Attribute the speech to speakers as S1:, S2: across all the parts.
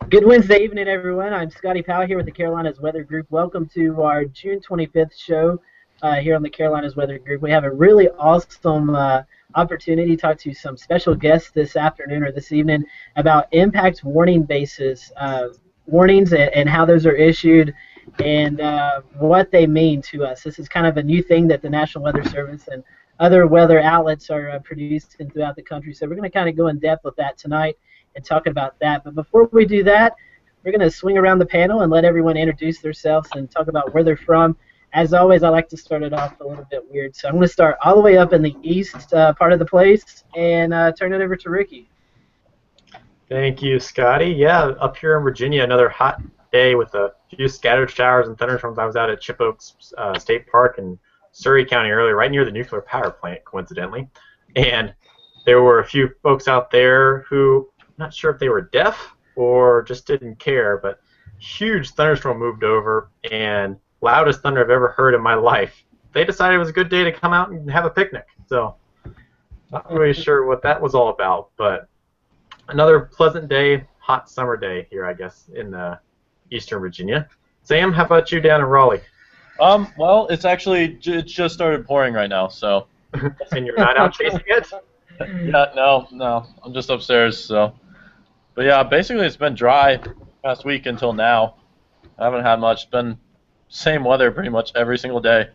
S1: Good Wednesday evening, everyone. I'm Scotty Powell here with the Carolinas Weather Group. Welcome to our June 25th show here on the Carolinas Weather Group. We have a really awesome opportunity to talk to some special guests this afternoon or this evening about impact warning bases, warnings and how those are issued and what they mean to us. This is kind of a new thing that the National Weather Service and other weather outlets are producing throughout the country. So we're going to kind of go in depth with that tonight and talk about that. But before we do that, we're going to swing around the panel and let everyone introduce themselves and talk about where they're from. As always, I like to start it off a little bit weird. So I'm going to start all the way up in the east part of the place and turn it over to Ricky.
S2: Thank you, Scotty. Yeah, up here in Virginia, another hot day with a few scattered showers and thunderstorms. I was out at Chip Oaks State Park in Surrey County earlier, right near the nuclear power plant, coincidentally. And there were a few folks out there who, not sure if they were deaf or just didn't care, but huge thunderstorm moved over and loudest thunder I've ever heard in my life. They decided it was a good day to come out and have a picnic. So not really sure what that was all about, but another pleasant day, hot summer day here, I guess, in Eastern Virginia. Sam, how about you down in Raleigh?
S3: Well, it's just started pouring right now, so.
S2: And you're not out chasing it?
S3: Yeah, no, I'm just upstairs, so. But yeah, basically it's been dry past week until now. I haven't had much. It's been same weather pretty much every single day.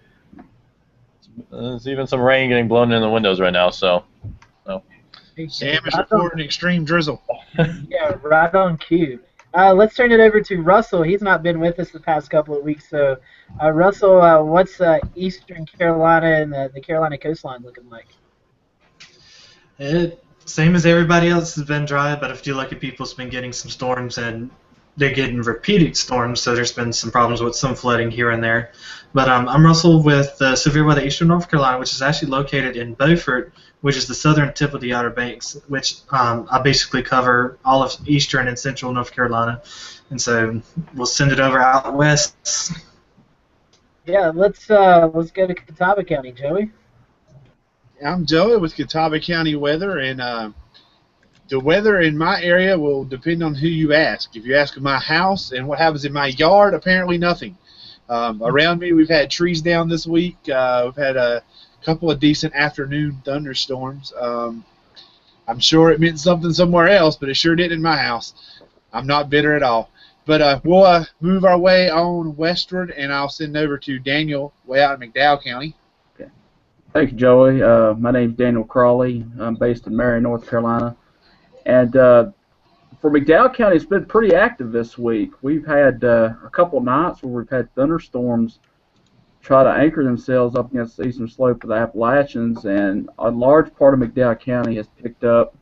S3: There's even some rain getting blown in the windows right now, so.
S4: Sam is reporting extreme drizzle.
S1: Yeah, right on cue. Let's turn it over to Russell. He's not been with us the past couple of weeks, so Russell, what's Eastern Carolina and the Carolina coastline looking like?
S5: Same as everybody else has been dry, but a few lucky people's been getting some storms, and they're getting repeated storms, so there's been some problems with some flooding here and there. But I'm Russell with Severe Weather Eastern North Carolina, which is actually located in Beaufort, which is the southern tip of the Outer Banks, which I basically cover all of eastern and central North Carolina. And so we'll send it over out west.
S1: Yeah, let's go to Catawba County, Joey.
S4: I'm Joey with Catawba County Weather, and the weather in my area will depend on who you ask. If you ask my house and what happens in my yard, apparently nothing. Around me, we've had trees down this week. We've had a couple of decent afternoon thunderstorms. I'm sure it meant something somewhere else, but it sure didn't in my house. I'm not bitter at all. But we'll move our way on westward, and I'll send over to Daniel way out in McDowell County.
S6: Thank you, Joey. My name's Daniel Crawley. I'm based in Marion, North Carolina. And for McDowell County, it's been pretty active this week. We've had a couple nights where we've had thunderstorms try to anchor themselves up against the eastern slope of the Appalachians, and a large part of McDowell County has picked up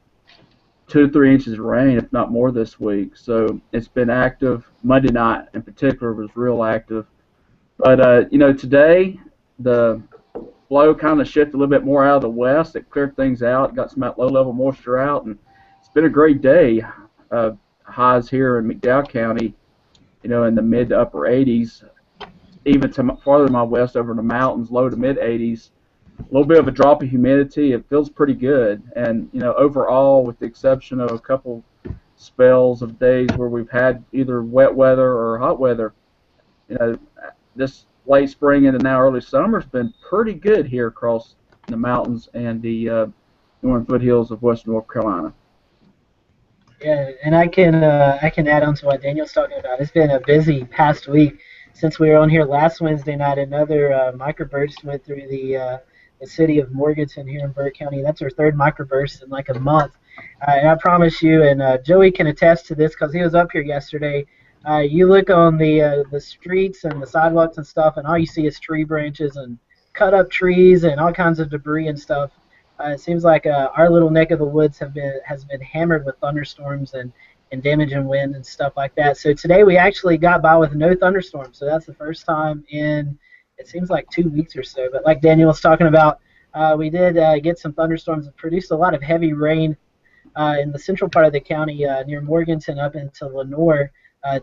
S6: 2 to 3 inches of rain, if not more, this week. So it's been active. Monday night, in particular, was real active. But, today the flow kind of shifted a little bit more out of the west. It cleared things out, got some low-level moisture out, and it's been a great day. Highs here in McDowell County, in the mid to upper 80s. Even to farther to my west over in the mountains, low to mid 80s. A little bit of a drop of humidity. It feels pretty good. And, overall, with the exception of a couple spells of days where we've had either wet weather or hot weather, this late spring into now early summer has been pretty good here across the mountains and the northern foothills of western North Carolina.
S1: Yeah, and I can add on to what Daniel's talking about. It's been a busy past week. Since we were on here last Wednesday night, another microburst went through the city of Morganton here in Burke County. That's our third microburst in like a month. And I promise you, and Joey can attest to this because he was up here yesterday, you look on the streets and the sidewalks and stuff, and all you see is tree branches and cut up trees and all kinds of debris and stuff. It seems like our little neck of the woods has been hammered with thunderstorms and damaging wind and stuff like that. So today we actually got by with no thunderstorms. So that's the first time in, it seems like 2 weeks or so. But like Daniel was talking about, we did get some thunderstorms that produced a lot of heavy rain in the central part of the county near Morganton up into Lenore.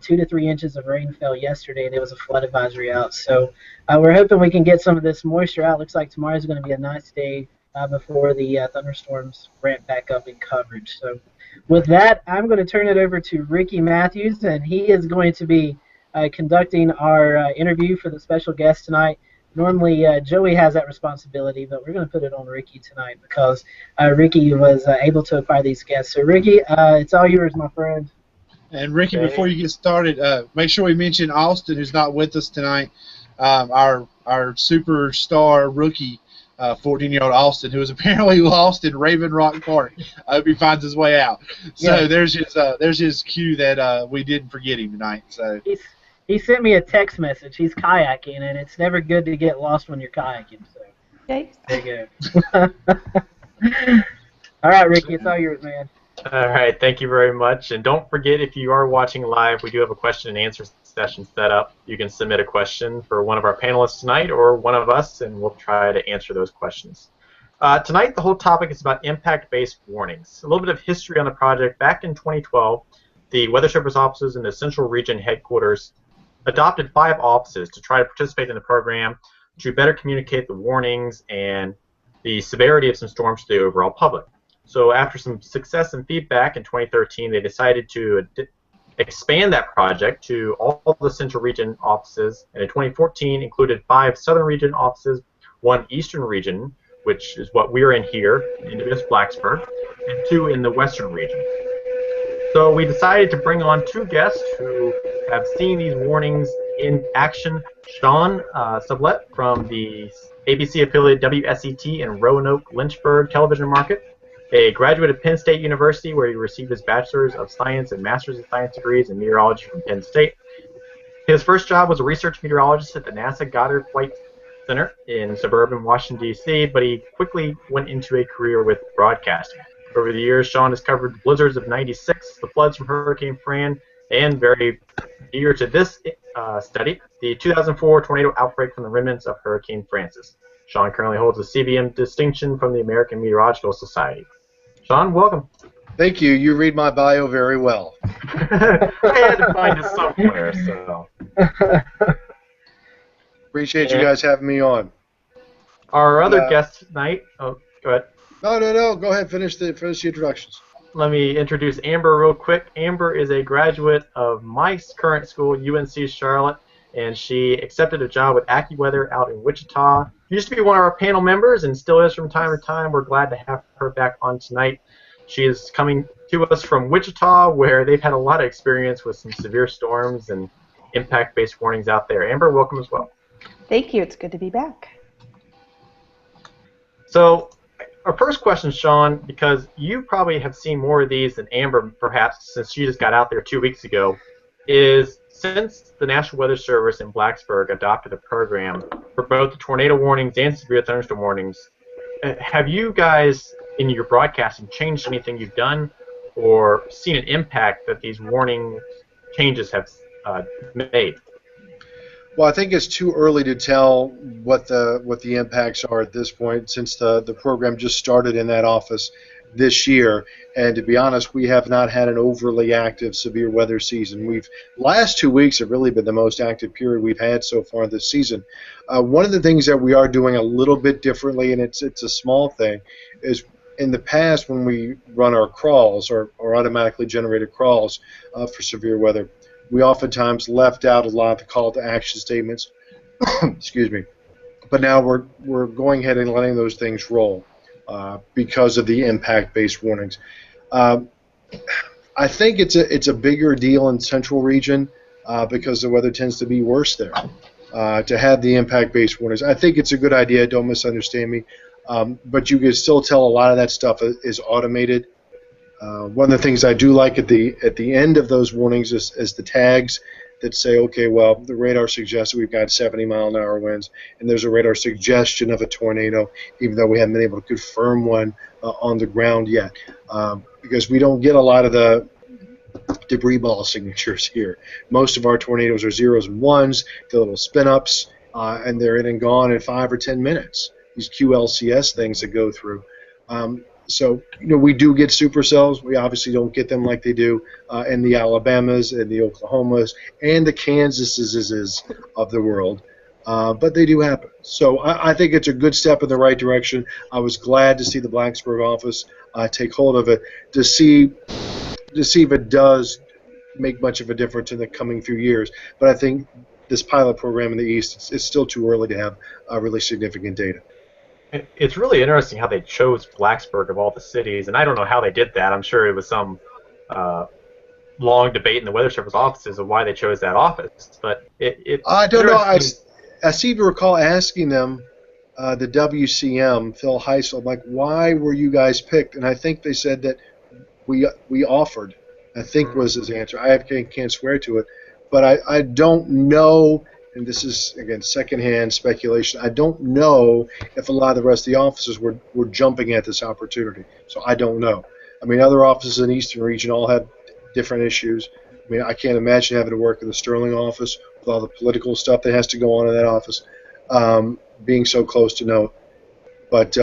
S1: 2 to 3 inches of rain fell yesterday. There was a flood advisory out. So we're hoping we can get some of this moisture out. Looks like tomorrow is going to be a nice day before the thunderstorms ramp back up in coverage. So with that, I'm going to turn it over to Ricky Matthews, and he is going to be conducting our interview for the special guest tonight. Normally, Joey has that responsibility, but we're going to put it on Ricky tonight because Ricky was able to acquire these guests. So, Ricky, it's all yours, my friend.
S4: And Ricky, before you get started, make sure we mention Austin, who's not with us tonight. Our superstar rookie, 14-year-old Austin, who is apparently lost in Raven Rock Park. I hope he finds his way out. So yeah. there's his cue that we didn't forget him tonight. So
S1: he sent me a text message. He's kayaking, and it's never good to get lost when you're kayaking. So
S7: okay.
S1: There you go. All right, Ricky, it's all yours, man.
S2: All right, thank you very much. And don't forget, if you are watching live, we do have a question and answer session set up. You can submit a question for one of our panelists tonight or one of us, and we'll try to answer those questions. Tonight, the whole topic is about impact-based warnings. A little bit of history on the project. Back in 2012, the Weather Service offices in the Central Region headquarters adopted 5 offices to try to participate in the program to better communicate the warnings and the severity of some storms to the overall public. So after some success and feedback in 2013, they decided to expand that project to all the Central Region offices, and in 2014 included 5 Southern Region offices, 1 Eastern Region, which is what we're in here, in Blacksburg, and 2 in the Western Region. So we decided to bring on 2 guests who have seen these warnings in action. Sean Sublette from the ABC affiliate WSET in Roanoke, Lynchburg television market, a graduate of Penn State University where he received his Bachelor's of Science and Master's of Science degrees in meteorology from Penn State. His first job was a research meteorologist at the NASA Goddard Flight Center in suburban Washington, D.C., but he quickly went into a career with broadcasting. Over the years, Sean has covered the blizzards of '96, the floods from Hurricane Fran, and very dear to this study, the 2004 tornado outbreak from the remnants of Hurricane Francis. Sean currently holds a CVM distinction from the American Meteorological Society. Sean, welcome.
S8: Thank you. You read my bio very well.
S2: I had to find it somewhere, so.
S8: Appreciate you guys having me on.
S2: Our other guest tonight. Oh, go ahead.
S8: No. Go ahead. Finish the introductions.
S2: Let me introduce Amber real quick. Amber is a graduate of my current school, UNC Charlotte, and she accepted a job with Accuweather out in Wichita. Used to be one of our panel members and still is from time to time. We're glad to have her back on tonight. She is coming to us from Wichita, where they've had a lot of experience with some severe storms and impact-based warnings out there. Amber, welcome as well.
S7: Thank you. It's good to be back.
S2: So our first question, Sean, because you probably have seen more of these than Amber, perhaps, since she just got out there 2 weeks ago, is since the National Weather Service in Blacksburg adopted a program for both the tornado warnings and severe thunderstorm warnings, have you guys, in your broadcasting, changed anything you've done or seen an impact that these warning changes have made?
S8: Well, I think it's too early to tell what the impacts are at this point, since the program just started in that office this year, and to be honest, we have not had an overly active severe weather season. Last 2 weeks have really been the most active period we've had so far this season. One of the things that we are doing a little bit differently, and it's a small thing, is in the past when we run our crawls or automatically generated crawls for severe weather, we oftentimes left out a lot of the call to action statements. Excuse me. But now we're going ahead and letting those things roll because of the impact-based warnings. I think it's a bigger deal in Central Region because the weather tends to be worse there. To have the impact-based warnings, I think it's a good idea. Don't misunderstand me. But you can still tell a lot of that stuff is automated. One of the things I do like at the end of those warnings is the tags that say, okay, well, the radar suggests we've got 70-mile-an-hour winds, and there's a radar suggestion of a tornado, even though we haven't been able to confirm one on the ground yet, because we don't get a lot of the debris ball signatures here. Most of our tornadoes are zeros and ones, the little spin-ups, and they're in and gone in 5 or 10 minutes. These QLCS things that go through. So, we do get supercells. We obviously don't get them like they do in the Alabamas and the Oklahomas and the Kansases of the world. but they do happen. So I think it's a good step in the right direction. I was glad to see the Blacksburg office take hold of it to see if it does make much of a difference in the coming few years. But I think this pilot program in the East, it's still too early to have really significant data.
S2: It's really interesting how they chose Blacksburg of all the cities, and I don't know how they did that. I'm sure it was some long debate in the Weather Service offices of why they chose that office. But
S8: I don't know. I seem to recall asking them, the WCM, Phil Heisel, I'm like, why were you guys picked? And I think they said that we offered, I think was his answer. I can't swear to it. But I don't know, and this is, again, secondhand speculation, I don't know if a lot of the rest of the offices were jumping at this opportunity. So I don't know. I mean, other offices in the Eastern region all had different issues. I mean, I can't imagine having to work in the Sterling office with all the political stuff that has to go on in that office, being so close to know. But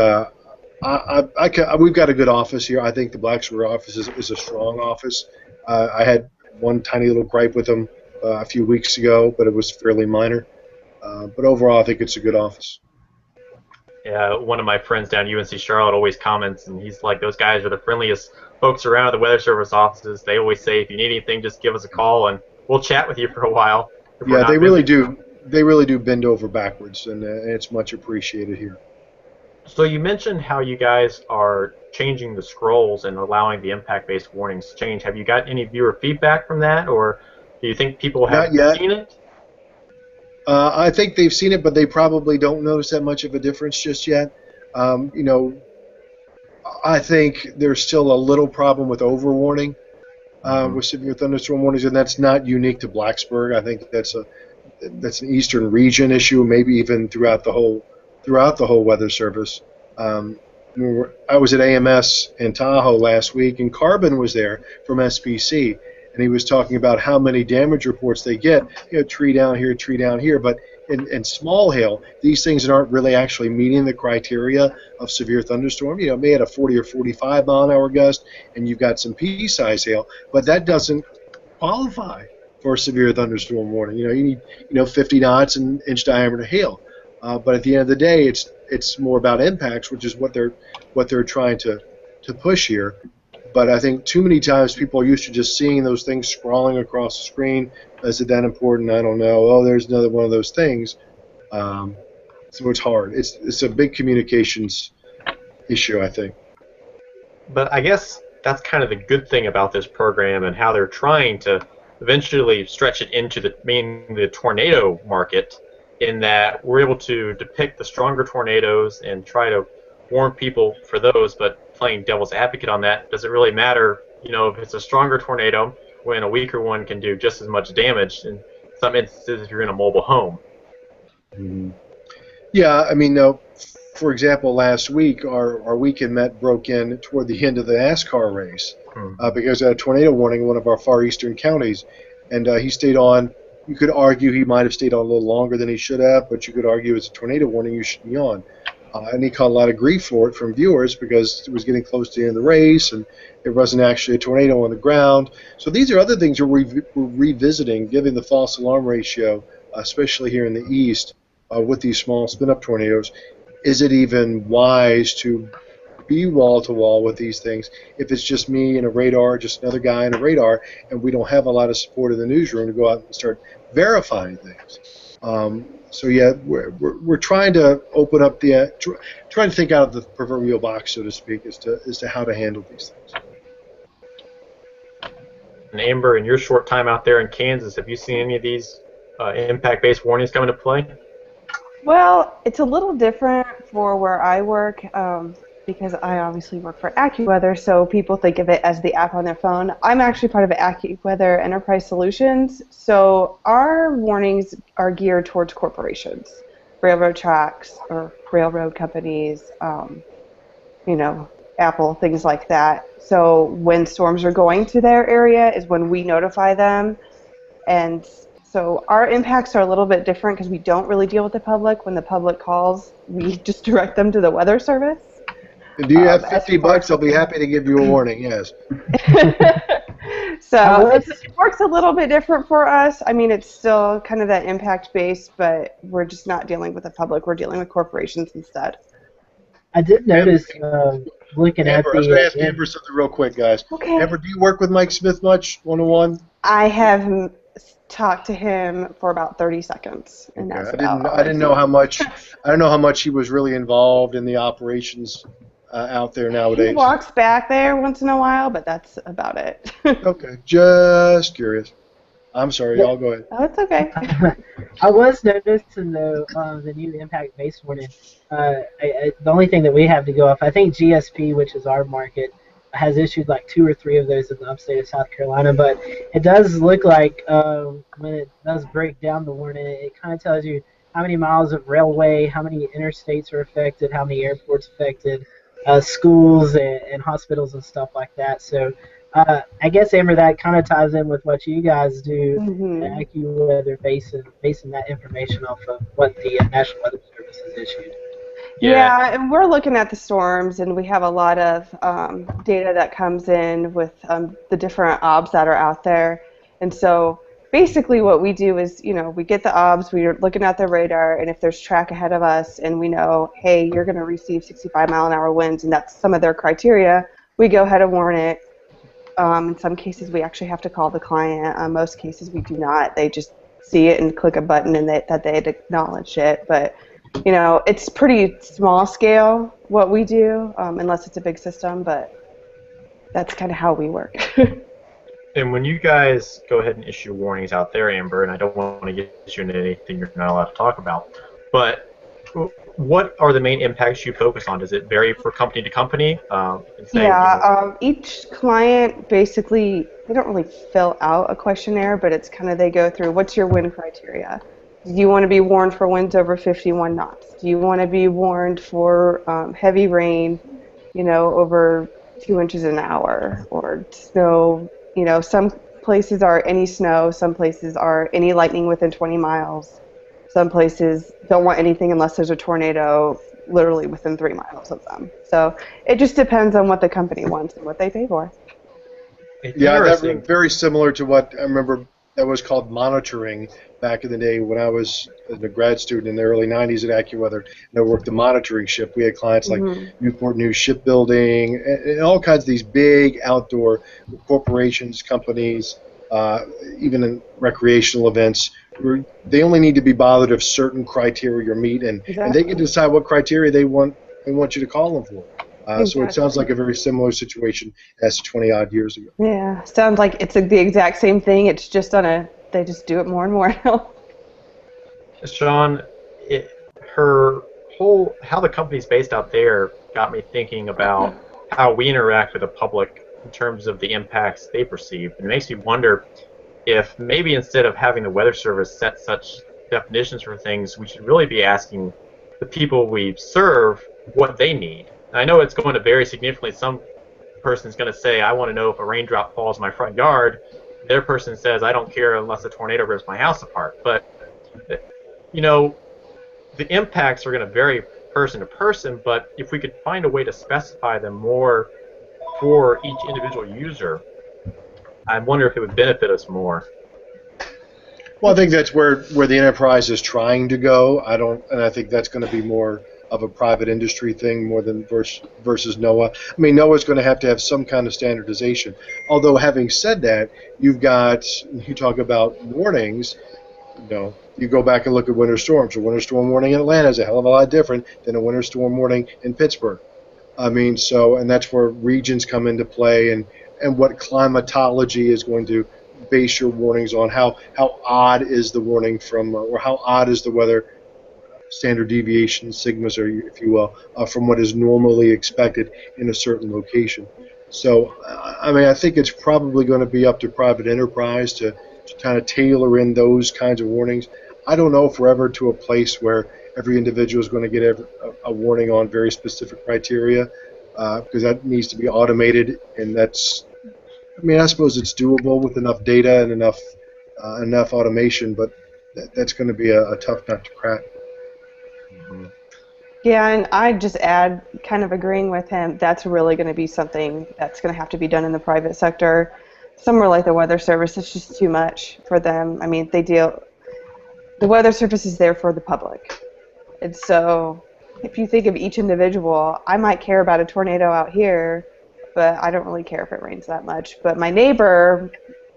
S8: we've got a good office here. I think the Blacksburg office is a strong office. I had one tiny little gripe with them a few weeks ago, but it was fairly minor. But overall, I think it's a good office.
S2: Yeah, one of my friends down at UNC Charlotte always comments, and he's like, those guys are the friendliest folks around at the Weather Service offices. They always say, if you need anything, just give us a call, and we'll chat with you for a while.
S8: Yeah, they really do. They really do bend over backwards, and it's much appreciated here.
S2: So you mentioned how you guys are changing the scrolls and allowing the impact-based warnings to change. Have you got any viewer feedback from that, or do you think people have seen it?
S8: I think they've seen it, but they probably don't notice that much of a difference just yet. I think there's still a little problem with overwarning with severe thunderstorm warnings, and that's not unique to Blacksburg. I think that's an Eastern region issue, maybe even throughout the whole Weather Service. I was at AMS in Tahoe last week, and Carbon was there from SPC, and he was talking about how many damage reports they get. Tree down here, but in small hail, these things aren't really actually meeting the criteria of severe thunderstorm. May had a 40 or 45 mile an hour gust, and you've got some pea-size hail, but that doesn't qualify for a severe thunderstorm warning. You need 50 knots and inch diameter hail. But at the end of the day, it's more about impacts, which is what they're trying to push here. But I think too many times people are used to just seeing those things scrawling across the screen. Is it that important? I don't know. Oh, there's another one of those things. So it's hard. It's a big communications issue, I think.
S2: But I guess that's kind of the good thing about this program and how they're trying to eventually stretch it into the tornado market, in that we're able to depict the stronger tornadoes and try to warn people for those, but playing devil's advocate on that, does it really matter, if it's a stronger tornado when a weaker one can do just as much damage in some instances if you're in a mobile home?
S8: Mm-hmm. Yeah, I mean, for example, last week our weekend Met broke in toward the end of the NASCAR race because of a tornado warning in one of our far eastern counties, and he stayed on. You could argue he might have stayed on a little longer than he should have, but you could argue it's a tornado warning, you should be on. And he caught a lot of grief for it from viewers because it was getting close to the end of the race and it wasn't actually a tornado on the ground. So these are other things we're revisiting, given the false alarm ratio, especially here in the East, with these small spin-up tornadoes. Is it even wise to be wall-to-wall with these things if it's just me and a radar, just another guy and a radar, and we don't have a lot of support in the newsroom to go out and start verifying things? So yeah, we're trying to open up trying to think out of the proverbial box, so to speak, as to how to handle these things.
S2: And Amber, in your short time out there in Kansas, have you seen any of these impact-based warnings come into play?
S7: Well, it's a little different for where I work because I obviously work for Accuweather, so people think of it as the app on their phone. I'm actually part of Accuweather Enterprise Solutions, so our warnings are geared towards corporations, railroad tracks or railroad companies, Apple, things like that. So when storms are going to their area is when we notify them, and so our impacts are a little bit different because we don't really deal with the public. When the public calls, we just direct them to the Weather Service.
S8: Do you have $50? I'll be happy to give you a warning. Yes.
S7: So it works a little bit different for us. I mean, it's still kind of that impact based, but we're just not dealing with the public. We're dealing with corporations instead.
S1: I did notice, looking
S8: Amber,
S1: at
S8: I was going to ask
S1: the
S8: Amber something real quick, guys.
S7: Okay.
S8: Amber, do you work with Mike Smith much, one-on-one?
S7: I have talked to him for about 30 seconds, and
S8: Okay.
S7: that's
S8: I didn't know how much. I don't know how much he was really involved in the operations out there nowadays.
S7: He walks back there once in a while, but that's about it.
S8: Okay, just curious. I'm sorry, y'all go ahead.
S7: Oh, it's okay.
S1: I was noticing though the new impact base warning. The only thing that we have to go off, I think GSP, which is our market, has issued like 2 or 3 of those in the upstate of South Carolina. But it does look like when it does break down the warning, it kind of tells you how many miles of railway, how many interstates are affected, how many airports affected, schools and hospitals and stuff like that. So. I guess, Amber, that kind of ties in with what you guys do at Accuweather, basing that information off of what the National Weather Service has issued.
S7: Yeah, and we're looking at the storms, and we have a lot of data that comes in with the different OBS that are out there. And so basically what we do is, we get the OBS, we're looking at the radar, and if there's track ahead of us and we know, hey, you're going to receive 65-mile-an-hour winds, and that's some of their criteria, we go ahead and warn it. In some cases, we actually have to call the client. In most cases, we do not. They just see it and click a button and that they had acknowledged it. But, it's pretty small scale what we do, unless it's a big system. But that's kind of how we work.
S2: And when you guys go ahead and issue warnings out there, Amber, and I don't want to get you into anything you're not allowed to talk about, but what are the main impacts you focus on? Does it vary for company to company?
S7: Each client basically, they don't really fill out a questionnaire, but it's kind of they go through, what's your wind criteria? Do you want to be warned for winds over 51 knots? Do you want to be warned for heavy rain, over 2 inches an hour? Or snow, some places are any snow, some places are any lightning within 20 miles. Some places don't want anything unless there's a tornado literally within 3 miles of them. So it just depends on what the company wants and what they pay for.
S8: Yeah, that was very similar to what I remember that was called monitoring back in the day when I was a grad student in the early 90s at Accuweather. And I worked the monitoring ship. We had clients like Newport News Shipbuilding and all kinds of these big outdoor corporations, companies, even in recreational events. They only need to be bothered if certain criteria are met, and they can decide what criteria they want you to call them for. So it sounds like a very similar situation as 20-odd years ago.
S7: Yeah, sounds like it's the exact same thing. It's just they just do it more and more now.
S2: Sean, how the company's based out there got me thinking about how we interact with the public in terms of the impacts they perceive. And it makes me wonder if maybe instead of having the Weather Service set such definitions for things, we should really be asking the people we serve what they need. And I know it's going to vary significantly. Some person's going to say, I want to know if a raindrop falls in my front yard. Their person says, I don't care unless a tornado rips my house apart. But, the impacts are going to vary person to person, but if we could find a way to specify them more for each individual user, I wonder if it would benefit us more.
S8: Well, I think that's where the enterprise is trying to go. I think that's going to be more of a private industry thing more than versus NOAA. I mean, NOAA's going to have some kind of standardization. Although, having said that, you talk about warnings. You go back and look at winter storms. A winter storm warning in Atlanta is a hell of a lot different than a winter storm warning in Pittsburgh. I mean, and that's where regions come into play and what climatology is going to base your warnings on. How odd is the warning from, or how odd is the weather standard deviation, sigmas, or if you will, from what is normally expected in a certain location. So, I mean, I think it's probably going to be up to private enterprise to kind of tailor in those kinds of warnings. I don't know if we're ever to a place where every individual is going to get a warning on very specific criteria, because that needs to be automated, and I suppose it's doable with enough data and enough automation, but that's going to be a tough nut to crack.
S2: Mm-hmm.
S7: Yeah, and I'd just add, kind of agreeing with him, that's really going to be something that's going to have to be done in the private sector. somewhere like the Weather Service, it's just too much for them. I mean, the Weather Service is there for the public. And so if you think of each individual, I might care about a tornado out here, but I don't really care if it rains that much. But my neighbor,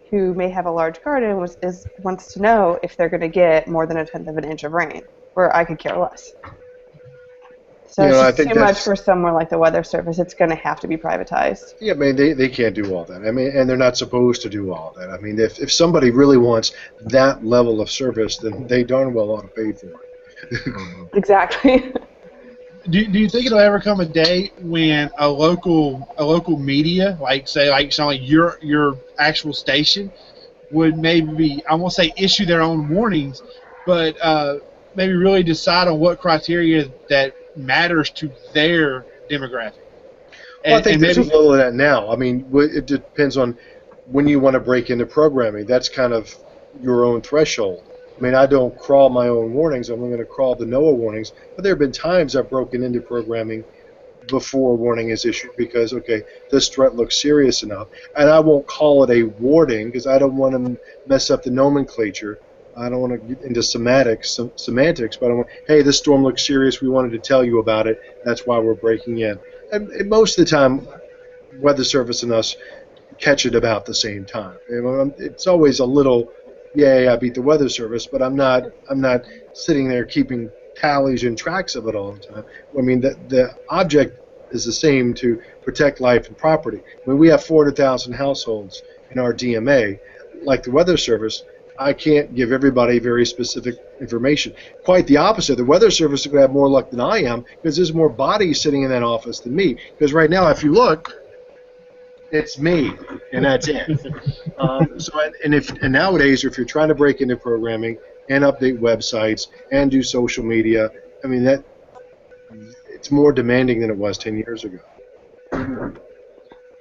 S7: who may have a large garden, wants to know if they're going to get more than 1/10 of an inch of rain, where I could care less. So
S8: You know, I
S7: it's
S8: think
S7: just too much
S8: that's-
S7: for somewhere like the Weather Service. It's going to have to be privatized.
S8: Yeah, I mean, they can't do all that. I mean, and they're not supposed to do all that. I mean, if somebody really wants that level of service, then they darn well ought to pay for it.
S7: Exactly.
S4: Do you think it'll ever come a day when a local media, like your actual station, would maybe, I won't say issue their own warnings, but maybe really decide on what criteria that matters to their demographic?
S8: Well, I think
S4: and
S8: there's a
S4: maybe
S8: little of that now. I mean, it depends on when you want to break into programming. That's kind of your own threshold. I mean, I don't crawl my own warnings. I'm going to crawl the NOAA warnings. But there have been times I've broken into programming before a warning is issued because, okay, this threat looks serious enough. And I won't call it a warning because I don't want to mess up the nomenclature. I don't want to get into semantics, but I want, hey, this storm looks serious. We wanted to tell you about it. That's why we're breaking in. And most of the time, Weather Service and us catch it about the same time. It's always a little, yay, I beat the Weather Service, but I'm not sitting there keeping tallies and tracks of it all the time. I mean, the object is the same, to protect life and property. I mean, we have 400,000 households in our DMA. Like the Weather Service, I can't give everybody very specific information. Quite the opposite. The Weather Service is going to have more luck than I am because there's more bodies sitting in that office than me. Because right now, if you look, it's me, and that's it. And nowadays, if you're trying to break into programming and update websites and do social media, I mean it's more demanding than it was 10 years ago.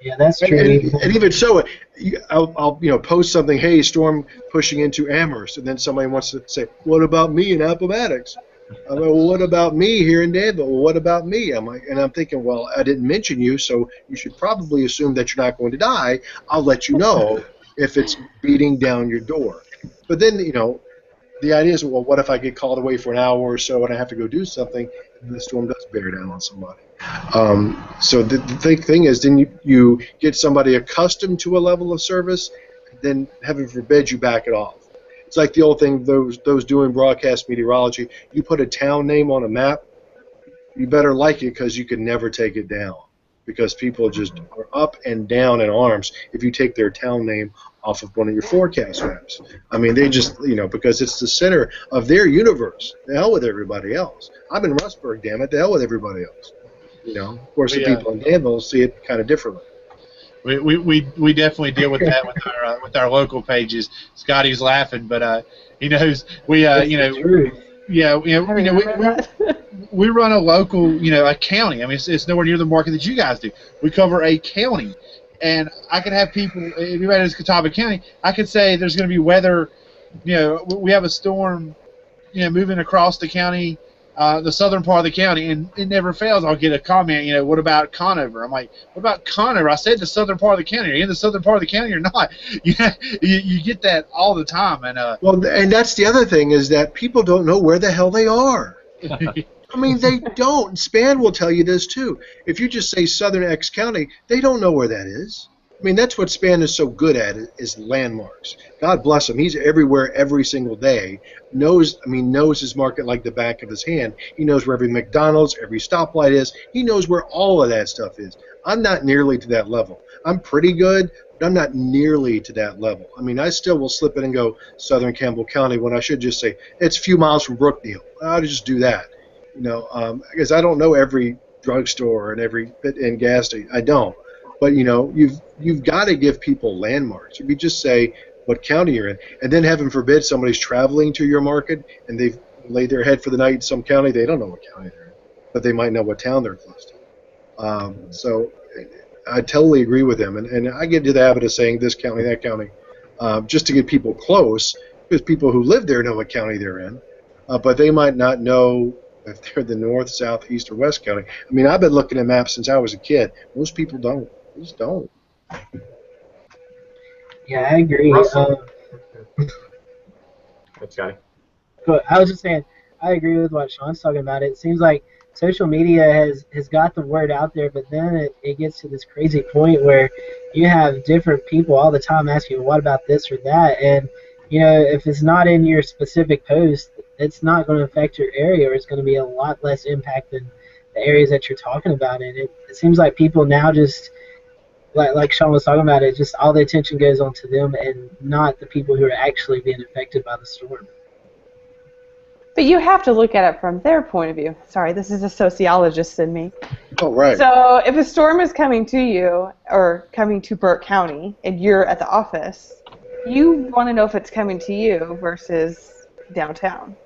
S1: Yeah, that's true.
S8: And even so, I'll post something, hey, storm pushing into Amherst, and then somebody wants to say, what about me in Appomattox? I'm like, well, what about me here in Danville? Well, what about me? I'm thinking, well, I didn't mention you, so you should probably assume that you're not going to die. I'll let you know if it's beating down your door. But then, the idea is, well, what if I get called away for an hour or so and I have to go do something, and the storm does bear down on somebody? So the thing is, then you get somebody accustomed to a level of service, then heaven forbid you back it off. It's like the old thing, those doing broadcast meteorology, you put a town name on a map, you better like it because you can never take it down, because people just are up and down in arms if you take their town name off of one of your forecast maps. I mean, they just, because it's the center of their universe. The hell with everybody else. I'm in Rustburg, damn it, the hell with everybody else. Of course, the people in Danville see it kind of differently.
S4: We definitely deal with that with our local pages. Scotty's laughing, but he knows we we run a local a county. I mean, it's nowhere near the market that you guys do. We cover a county, and I could have people. Everybody knows Catawba County. I could say there's going to be weather. We have a storm, moving across the county. The southern part of the county, and it never fails. I'll get a comment, what about Conover? I'm like, what about Conover? I said the southern part of the county. Are you in the southern part of the county or not? You get that all the time. And
S8: and that's the other thing, is that people don't know where the hell they are. I mean, they don't. Span will tell you this, too. If you just say southern X County, they don't know where that is. I mean, that's what Span is so good at, is landmarks. God bless him. He's everywhere every single day. Knows his market like the back of his hand. He knows where every McDonald's, every stoplight is. He knows where all of that stuff is. I'm not nearly to that level. I'm pretty good, but I'm not nearly to that level. I mean, I still will slip in and go southern Campbell County when I should just say it's a few miles from Brookneal. I'll just do that. Because I don't know every drugstore and every and gas station. I don't. But you've got to give people landmarks. If you just say what county you're in, and then heaven forbid somebody's traveling to your market and they've laid their head for the night in some county, they don't know what county they're in, but they might know what town they're close to. So I totally agree with them, and I get into the habit of saying this county, that county, just to get people close, because people who live there know what county they're in, but they might not know if they're the north, south, east, or west county. I mean, I've been looking at maps since I was a kid. Most people don't. They just don't.
S1: Yeah, I agree.
S2: Russell. That's Scotty.
S1: But I was just saying, I agree with what Sean's talking about. It seems like social media has got the word out there, but then it gets to this crazy point where you have different people all the time asking, what about this or that? And, if it's not in your specific post, it's not going to affect your area, or it's going to be a lot less impact than the areas that you're talking about. And it seems like people now just, like Sean was talking about, it just all the attention goes on to them and not the people who are actually being affected by the storm.
S7: But you have to look at it from their point of view. Sorry, this is a sociologist in me.
S8: Oh, right.
S7: So if a storm is coming to you or coming to Burke County and you're at the office, you want to know if it's coming to you versus downtown.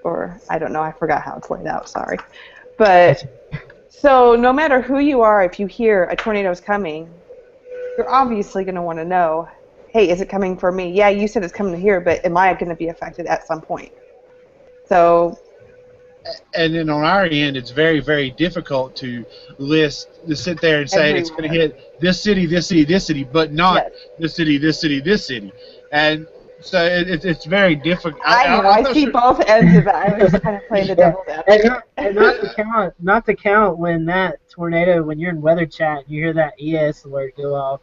S7: Or, I don't know, I forgot how it's laid out, sorry. But, so no matter who you are, if you hear a tornado is coming, you're obviously going to want to know, hey, is it coming for me? Yeah, you said it's coming here, but am I going to be affected at some point? So,
S4: and then on our end, it's very, very difficult to sit there and say it's going to hit this city, this city, this city, but not this city, this city, this city. And so it's very difficult.
S7: I know, I see both ends of it. I was just kind of playing the devil's advocate.
S1: And not to count when that tornado, when you're in weather chat and you hear that ES alert go off,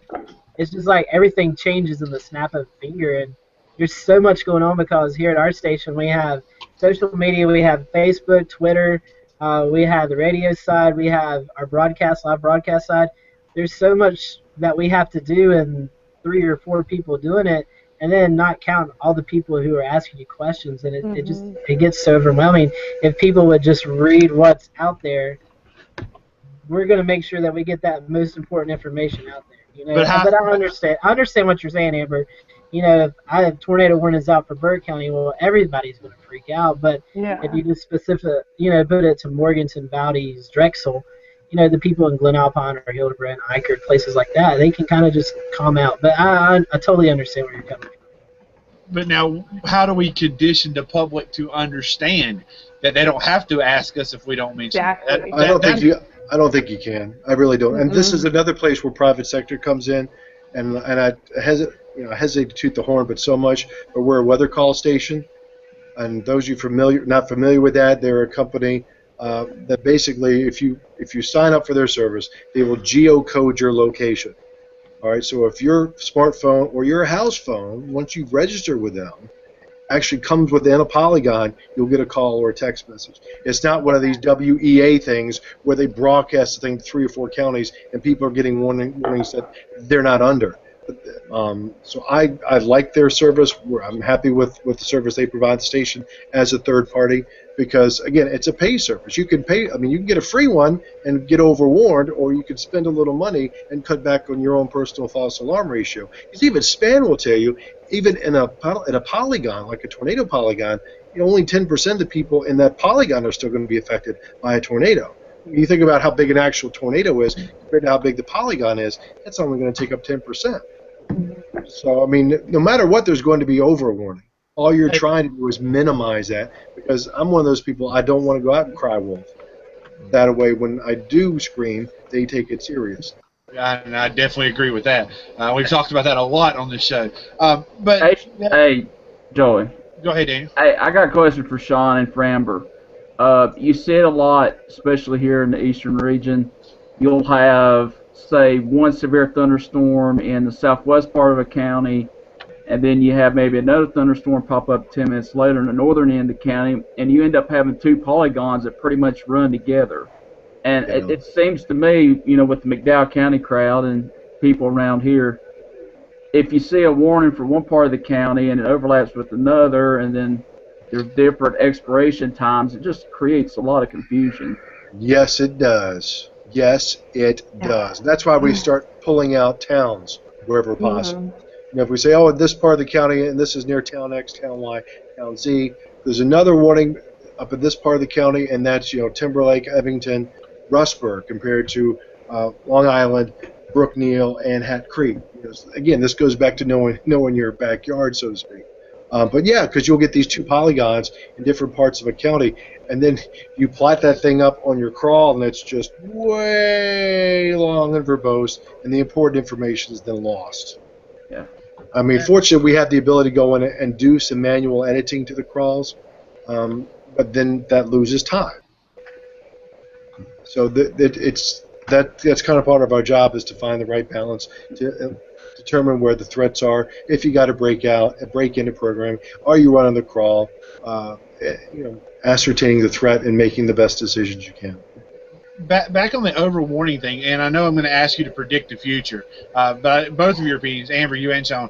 S1: it's just like everything changes in the snap of a finger. And there's so much going on because here at our station we have social media, we have Facebook, Twitter, we have the radio side, we have our live broadcast side. There's so much that we have to do, and 3 or 4 people doing it, and then not count all the people who are asking you questions, and it gets so overwhelming. If people would just read what's out there, we're going to make sure that we get that most important information out there. But I understand what you're saying, Amber. If I have tornado warnings out for Burke County, well, everybody's going to freak out. But if you just put it to Morganton, Valdez, Drexel, the people in Glen Alpine or Hildebrand, Eichert, places like that, they can kind of just calm out. But I totally understand where you're coming from.
S4: But now, how do we condition the public to understand that they don't have to ask us if we don't mention it?
S8: I don't think you can. I really don't. And this is another place where private sector comes in, and I hesitate to toot the horn, but so much. But we're a weather call station, and those of you not familiar with that, they're a company that basically, if you sign up for their service, they will geocode your location. All right, so if your smartphone or your house phone, once you register with them, actually comes within a polygon, you'll get a call or a text message. It's not one of these WEA things where they broadcast the thing to 3 or 4 counties and people are getting warnings that they're not under. So I like their service. I'm happy with the service they provide the station as a third party because, again, it's a pay service. You can pay. I mean, you can get a free one and get overwarned, or you can spend a little money and cut back on your own personal false alarm ratio. Because even SPAN will tell you, even in a polygon, like a tornado polygon, only 10% of the people in that polygon are still going to be affected by a tornado. When you think about how big an actual tornado is compared to how big the polygon is, that's only going to take up 10%. So, I mean, no matter what, there's going to be overwarning. All you're trying to do is minimize that, because I'm one of those people, I don't want to go out and cry wolf. That way, when I do scream, they take it serious.
S4: And I definitely agree with that. We've talked about that a lot on this show.
S6: Hey, Joey.
S4: Go ahead, Daniel.
S6: Hey, I got a question for Sean and for Amber. You see it a lot, especially here in the eastern region. You'll have, say, one severe thunderstorm in the southwest part of a county, and then you have maybe another thunderstorm pop up 10 minutes later in the northern end of the county, and you end up having 2 polygons that pretty much run together. And it seems to me, with the McDowell County crowd and people around here, if you see a warning for one part of the county and it overlaps with another, and then there's different expiration times, it just creates a lot of confusion.
S8: Yes, it does. Yes, it does. That's why we start pulling out towns wherever possible. If we say, oh, in this part of the county, and this is near town X, town Y, town Z, there's another warning up in this part of the county, and that's Timberlake, Evington, Rustburg, compared to Long Island, Brookneal, and Hat Creek. Again, this goes back to knowing your backyard, so to speak. But yeah, because you'll get these 2 polygons in different parts of a county, and then you plot that thing up on your crawl, and it's just way long and verbose, and the important information is then lost.
S6: Yeah.
S8: I mean, fortunately, we have the ability to go in and do some manual editing to the crawls, but then that loses time. So that's kind of part of our job, is to find the right balance to determine where the threats are. If you got to break into programming, are you running the crawl? Ascertaining the threat and making the best decisions you can.
S4: Back on the overwarning thing, and I know I'm going to ask you to predict the future, but both of your opinions, Amber, you and Sean,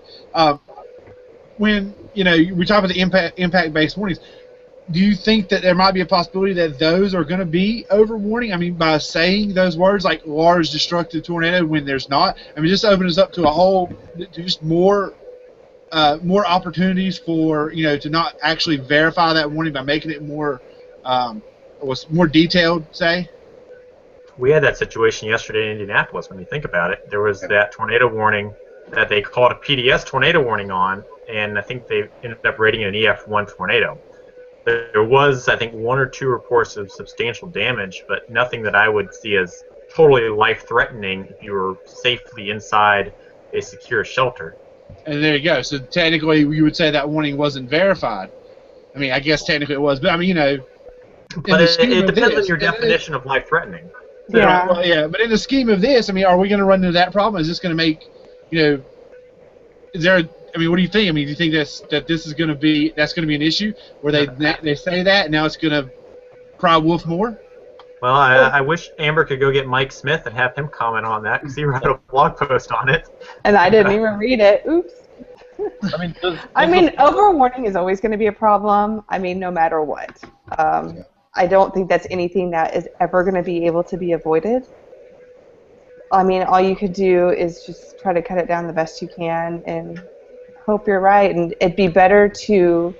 S4: when we talk about the impact-based warnings, do you think that there might be a possibility that those are going to be overwarning? I mean, by saying those words like large destructive tornado when there's not, I mean, just open us up to just more opportunities for to not actually verify that warning by making it more detailed, say.
S2: We had that situation yesterday in Indianapolis. When you think about it, there was that tornado warning that they called a PDS tornado warning on, and I think they ended up rating it an EF1 tornado. There was, I think, 1 or 2 reports of substantial damage, but nothing that I would see as totally life-threatening if you were safely inside a secure shelter.
S4: And there you go. So technically, you would say that warning wasn't verified. I mean, I guess technically it was, but I mean,
S2: But it depends on your definition of life-threating.
S7: Yeah.
S4: Well, yeah, but in the scheme of this, I mean, are we going to run into that problem? Is this going to make, is there? I mean, what do you think? I mean, do you think that's going to be an issue where they say that and now it's going to cry wolf more?
S2: Well, I wish Amber could go get Mike Smith and have him comment on that, because he wrote a blog post on it.
S7: And I didn't even read it. Oops.
S3: I mean,
S7: overwarning is always going to be a problem. I mean, no matter what. I don't think that's anything that is ever going to be able to be avoided. I mean, all you could do is just try to cut it down the best you can and hope you're right. And it'd be better to,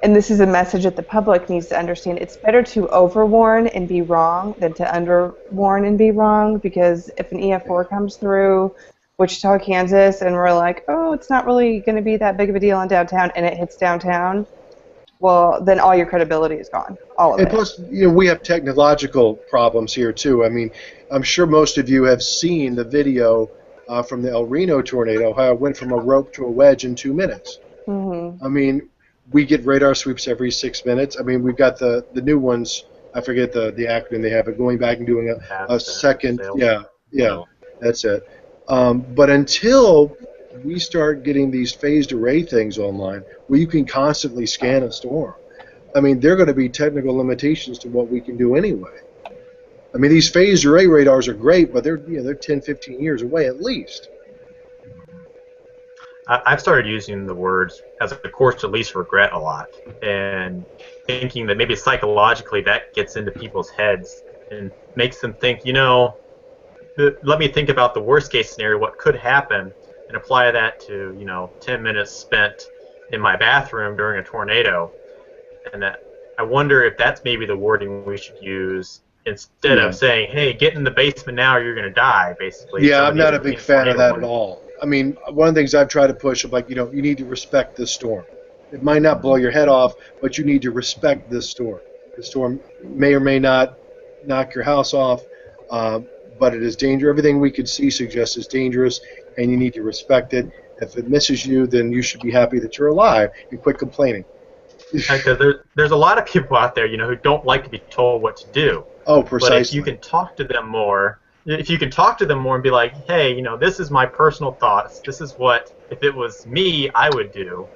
S7: and this is a message that the public needs to understand, it's better to overwarn and be wrong than to underwarn and be wrong, because if an EF4 comes through Wichita, Kansas, and we're like, oh, it's not really going to be that big of a deal in downtown, and it hits downtown, well, then all your credibility is gone. All of it.
S8: And plus, we have technological problems here too. I mean, I'm sure most of you have seen the video from the El Reno tornado, how it went from a rope to a wedge in 2 minutes.
S7: Mm-hmm.
S8: I mean, we get radar sweeps every 6 minutes. I mean, we've got the new ones. I forget the acronym they have, but going back and doing a second. Yeah, that's it. But until we start getting these phased array things online, where you can constantly scan a storm, I mean, there are going to be technical limitations to what we can do anyway. I mean, these phased array radars are great, but they're 10, 15 years away at least.
S2: I've started using the words as a course to least regret a lot, and thinking that maybe psychologically that gets into people's heads and makes them think, let me think about the worst case scenario, what could happen, and apply that to 10 minutes spent in my bathroom during a tornado. And that, I wonder if that's maybe the wording we should use instead of saying, hey, get in the basement now or you're going to die, basically.
S8: Yeah, I'm not a big fan of that at all. I mean, one of the things I've tried to push, like, you need to respect the storm. It might not blow your head off, but you need to respect this storm. The storm may or may not knock your house off, but it is dangerous. Everything we could see suggests it's dangerous, and you need to respect it. If it misses you, then you should be happy that you're alive and quit complaining.
S2: Because there's a lot of people out there, who don't like to be told what to do.
S8: Oh, precisely.
S2: But if you can talk to them more, and be like, hey, this is my personal thoughts. This is what, if it was me, I would do.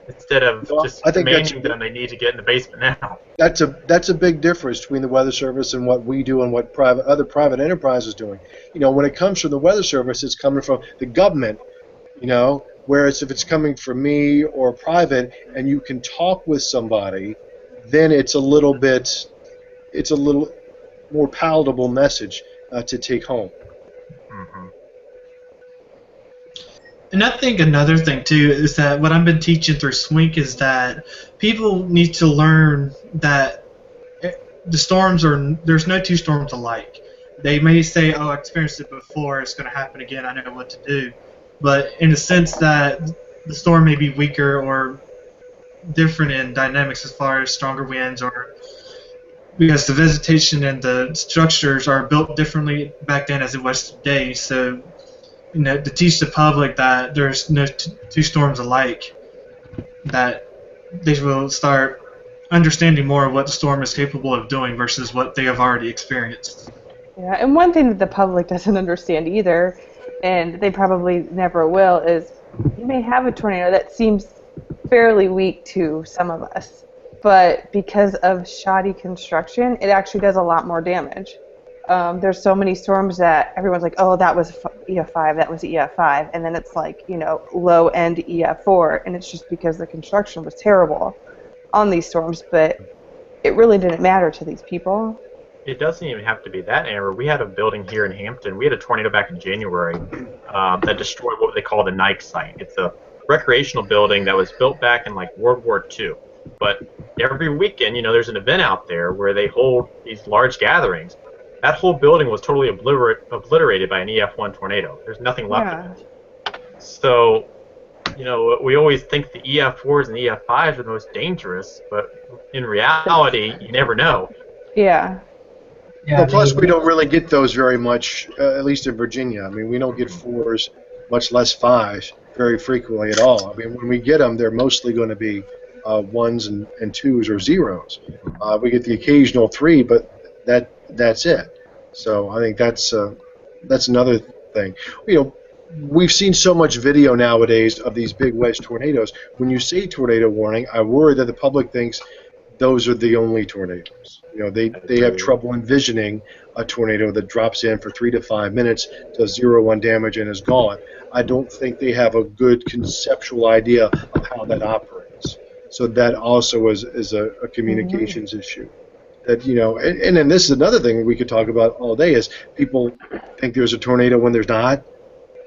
S2: Instead of just demanding them they need to get in the basement now.
S8: That's a big difference between the Weather Service and what we do and what other private enterprise is doing. When it comes from the Weather Service, it's coming from the government, whereas if it's coming from me or private and you can talk with somebody, then it's a little more palatable message to take home.
S2: Mm-hmm.
S5: And I think another thing, too, is that what I've been teaching through SWINK is that people need to learn that the storms there's no two storms alike. They may say, oh, I experienced it before, it's going to happen again, I know what to do. But in the sense that the storm may be weaker or different in dynamics as far as stronger winds, or because the vegetation and the structures are built differently back then as it was today. So to teach the public that there's no two storms alike, that they will start understanding more of what the storm is capable of doing versus what they have already experienced.
S7: Yeah, and one thing that the public doesn't understand either, and they probably never will, is you may have a tornado that seems fairly weak to some of us, but because of shoddy construction, it actually does a lot more damage. There's so many storms that everyone's like, oh, that was EF5, that was EF5, and then it's like, low-end EF4, and it's just because the construction was terrible on these storms, but it really didn't matter to these people.
S2: It doesn't even have to be that, Amber. We had a building here in Hampton. We had a tornado back in January that destroyed what they call the Nike site. It's a recreational building that was built back in like World War II. But every weekend, there's an event out there where they hold these large gatherings. That whole building was totally obliterated by an EF1 tornado. There's nothing left of it. So, we always think the EF4s and the EF5s are the most dangerous, but in reality, you never know.
S7: Yeah.
S8: Well, plus, we don't really get those very much, at least in Virginia. I mean, we don't get 4s, much less 5s, very frequently at all. I mean, when we get them, they're mostly going to be 1s and 2s or 0s. We get the occasional 3, but that's it. So I think that's another thing. We've seen so much video nowadays of these big wedge tornadoes. When you say tornado warning, I worry that the public thinks those are the only tornadoes. They have trouble envisioning a tornado that drops in for 3 to 5 minutes, does 0-1 damage, and is gone. I don't think they have a good conceptual idea of how that operates. So that also is a communications issue. That and then this is another thing we could talk about all day is people think there's a tornado when there's not.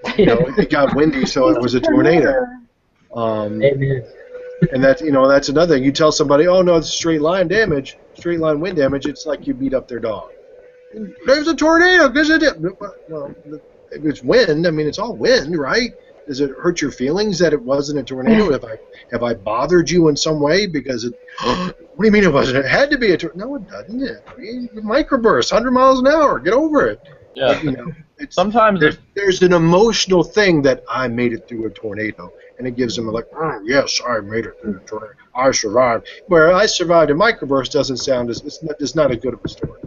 S8: It got windy, so it was a tornado. And that's another thing. You tell somebody, oh no, it's straight line damage, straight line wind damage. It's like you beat up their dog. There's a tornado because it did. Well, if it's wind, I mean, it's all wind, right? Does it hurt your feelings that it wasn't a tornado? Have I bothered you in some way because it? What do you mean it wasn't? It had to be a tornado. No, it doesn't. Microburst, 100 miles an hour. Get over it.
S3: Yeah.
S8: But,
S3: sometimes
S8: there's an emotional thing that I made it through a tornado, and it gives them yes, I made it through a tornado. I survived. Where I survived a microburst doesn't sound it's not as good of a story.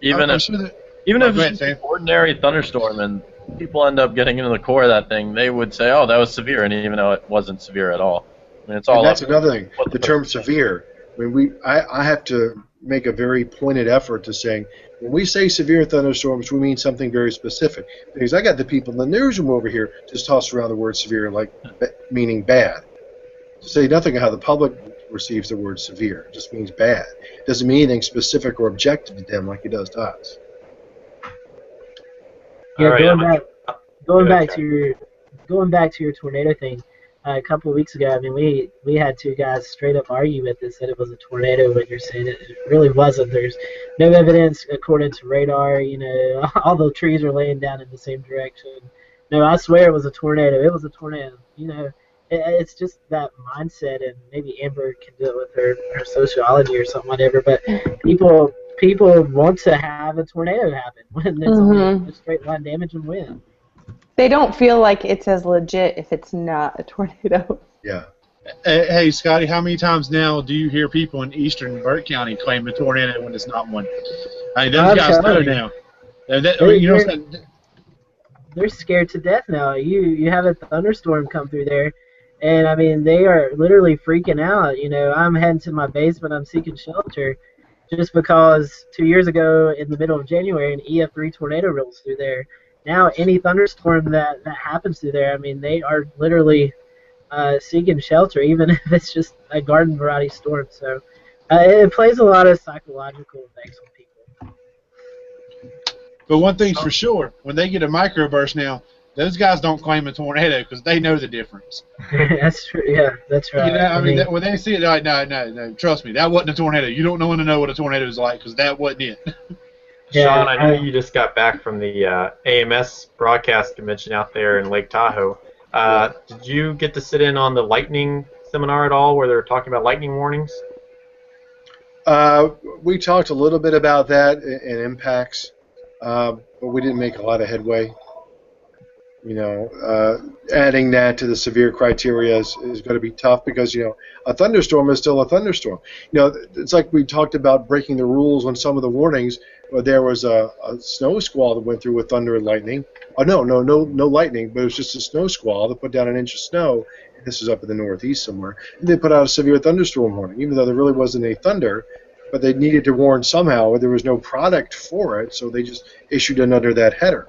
S3: Even if it's an ordinary thunderstorm and people end up getting into the core of that thing, they would say, "Oh, that was severe," and even though it wasn't severe at all. I mean, it's all.
S8: And that's another thing. The term severe. I mean, I have to make a very pointed effort to saying when we say severe thunderstorms, we mean something very specific. Because I got the people in the newsroom over here just toss around the word severe like meaning bad. To say nothing of how the public receives the word severe. It just means bad. It doesn't mean anything specific or objective to them like it does to us.
S1: Yeah,
S2: right,
S1: going back to your tornado thing. A couple of weeks ago, I mean, we had two guys straight up argue with us that it was a tornado when you're saying it really wasn't. There's no evidence according to radar. All the trees are laying down in the same direction. No, I swear it was a tornado. It was a tornado. It's just that mindset, and maybe Amber can do it with her sociology or something, whatever. But people want to have a tornado happen when it's only a straight line damage and wind.
S7: They don't feel like it's as legit if it's not a tornado.
S8: Yeah.
S4: Hey, Scotty, how many times now do you hear people in eastern Burke County claim a tornado when it's not one? I mean, those guys know now.
S1: They're scared to death now. You have a thunderstorm come through there, and I mean they are literally freaking out. I'm heading to my basement. I'm seeking shelter, just because 2 years ago in the middle of January an EF3 tornado rolls through there. Now any thunderstorm that happens through there, I mean they are literally seeking shelter, even if it's just a garden variety storm. So it plays a lot of psychological effects on people.
S4: But one thing's for sure, when they get a microburst now, those guys don't claim a tornado because they know the difference.
S1: That's true. Yeah, that's right.
S4: When they see it, they're like, no, trust me, that wasn't a tornado. You don't want to know what a tornado is like because that wasn't it.
S2: Sean, I know you just got back from the AMS broadcast convention out there in Lake Tahoe. Did you get to sit in on the lightning seminar at all where they were talking about lightning warnings?
S8: We talked a little bit about that and impacts. but we didn't make a lot of headway. Adding that to the severe criteria is going to be tough because, a thunderstorm is still a thunderstorm. It's like we talked about breaking the rules on some of the warnings. Where there was a snow squall that went through with thunder and lightning. Oh, no lightning, but it was just a snow squall that put down an inch of snow. This is up in the Northeast somewhere. And they put out a severe thunderstorm warning, even though there really wasn't any thunder. But they needed to warn somehow. There was no product for it, so they just issued it under that header.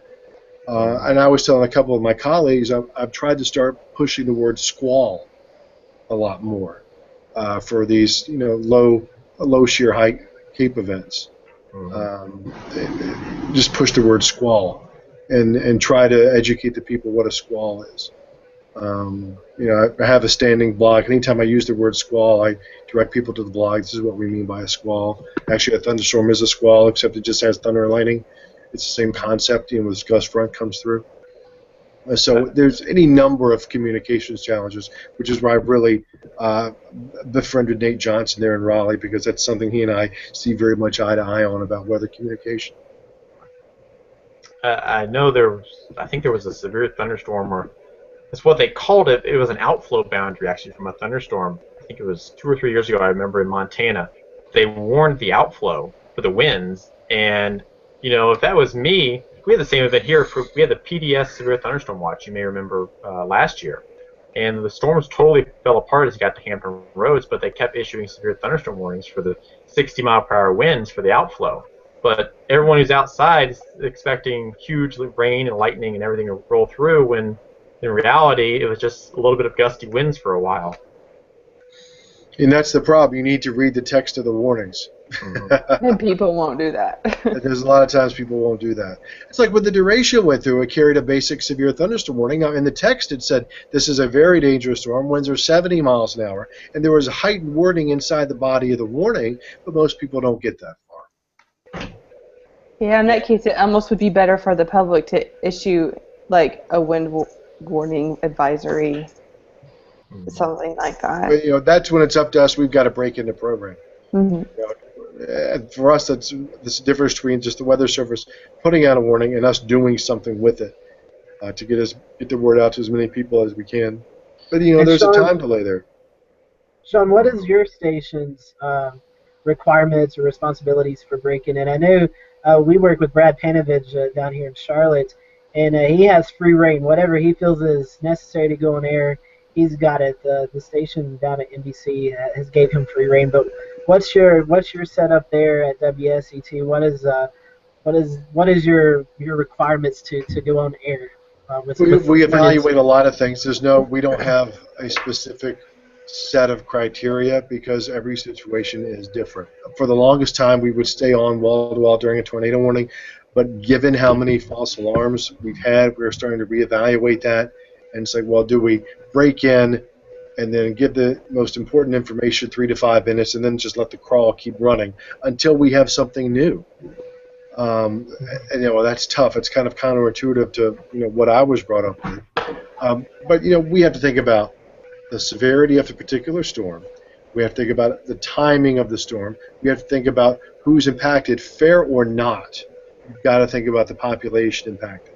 S8: And I was telling a couple of my colleagues, I've tried to start pushing the word squall a lot more for these, low shear high cape events. Just push the word squall and try to educate the people what a squall is. I have a standing blog. Anytime I use the word squall, I direct people to the blog. This is what we mean by a squall. Actually, a thunderstorm is a squall, except it just has thunder and lightning. It's the same concept, when this gust front comes through. So there's any number of communications challenges, which is why I've really befriended Nate Johnson there in Raleigh, because that's something he and I see very much eye to eye on about weather communication.
S2: I know I think there was a severe thunderstorm, or that's what they called it. It was an outflow boundary, actually, from a thunderstorm. I think it was 2 or 3 years ago, I remember, in Montana. They warned the outflow for the winds, and if that was me, we had the same event here. We had the PDS Severe Thunderstorm Watch, you may remember, last year. And the storms totally fell apart as you got to Hampton Roads, but they kept issuing severe thunderstorm warnings for the 60-mile-per-hour winds for the outflow. But everyone who's outside is expecting huge rain and lightning and everything to roll through, when in reality it was just a little bit of gusty winds for a while.
S8: And that's the problem. You need to read the text of the warnings.
S7: And people won't do that.
S8: There's a lot of times people won't do that. It's like when the derecho went through, it carried a basic severe thunderstorm warning. Now, in the text it said, this is a very dangerous storm, winds are 70 miles an hour, and there was a heightened wording inside the body of the warning, but most people don't get that far.
S7: Yeah, in that case, it almost would be better for the public to issue, like, a wind warning advisory, something like that.
S8: But, that's when it's up to us. We've got to break into program.
S7: Mm-hmm.
S8: For us, that's the difference between just the Weather Service putting out a warning and us doing something with it to get the word out to as many people as we can. But there's a time delay there.
S1: Sean, what is your station's requirements or responsibilities for breaking in? I know we work with Brad Panovich down here in Charlotte, and he has free reign. Whatever he feels is necessary to go on air, he's got it. The station down at NBC has gave him free reign. But what's your setup there at WSET? What is your requirements to go on air?
S8: We evaluate a lot of things. We don't have a specific set of criteria because every situation is different. For the longest time, we would stay on wall to wall during a tornado warning, but given how many false alarms we've had, we're starting to reevaluate that and say, well, do we break in and then give the most important information 3 to 5 minutes and then just let the crawl keep running until we have something new? And that's tough. It's kind of counterintuitive to what I was brought up with. But we have to think about the severity of the particular storm. We have to think about the timing of the storm. We have to think about who's impacted, fair or not. We've got to think about the population impacted.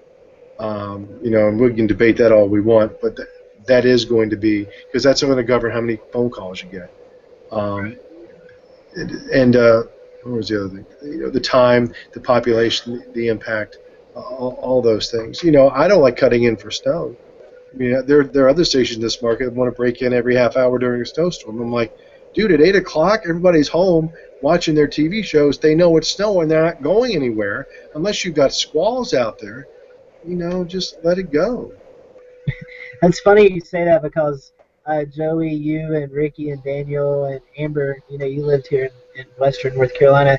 S8: And we can debate that all we want, but that is going to be, because that's going to govern how many phone calls you get. What was the other thing? The time, the population, the impact, all those things. I don't like cutting in for snow. I mean, there are other stations in this market that want to break in every half hour during a snowstorm. I'm like, dude, at 8 o'clock, everybody's home watching their TV shows. They know it's snowing. They're not going anywhere unless you've got squalls out there. Just let it go.
S1: It's funny you say that because Joey, you and Ricky and Daniel and Amber, you lived here in Western North Carolina.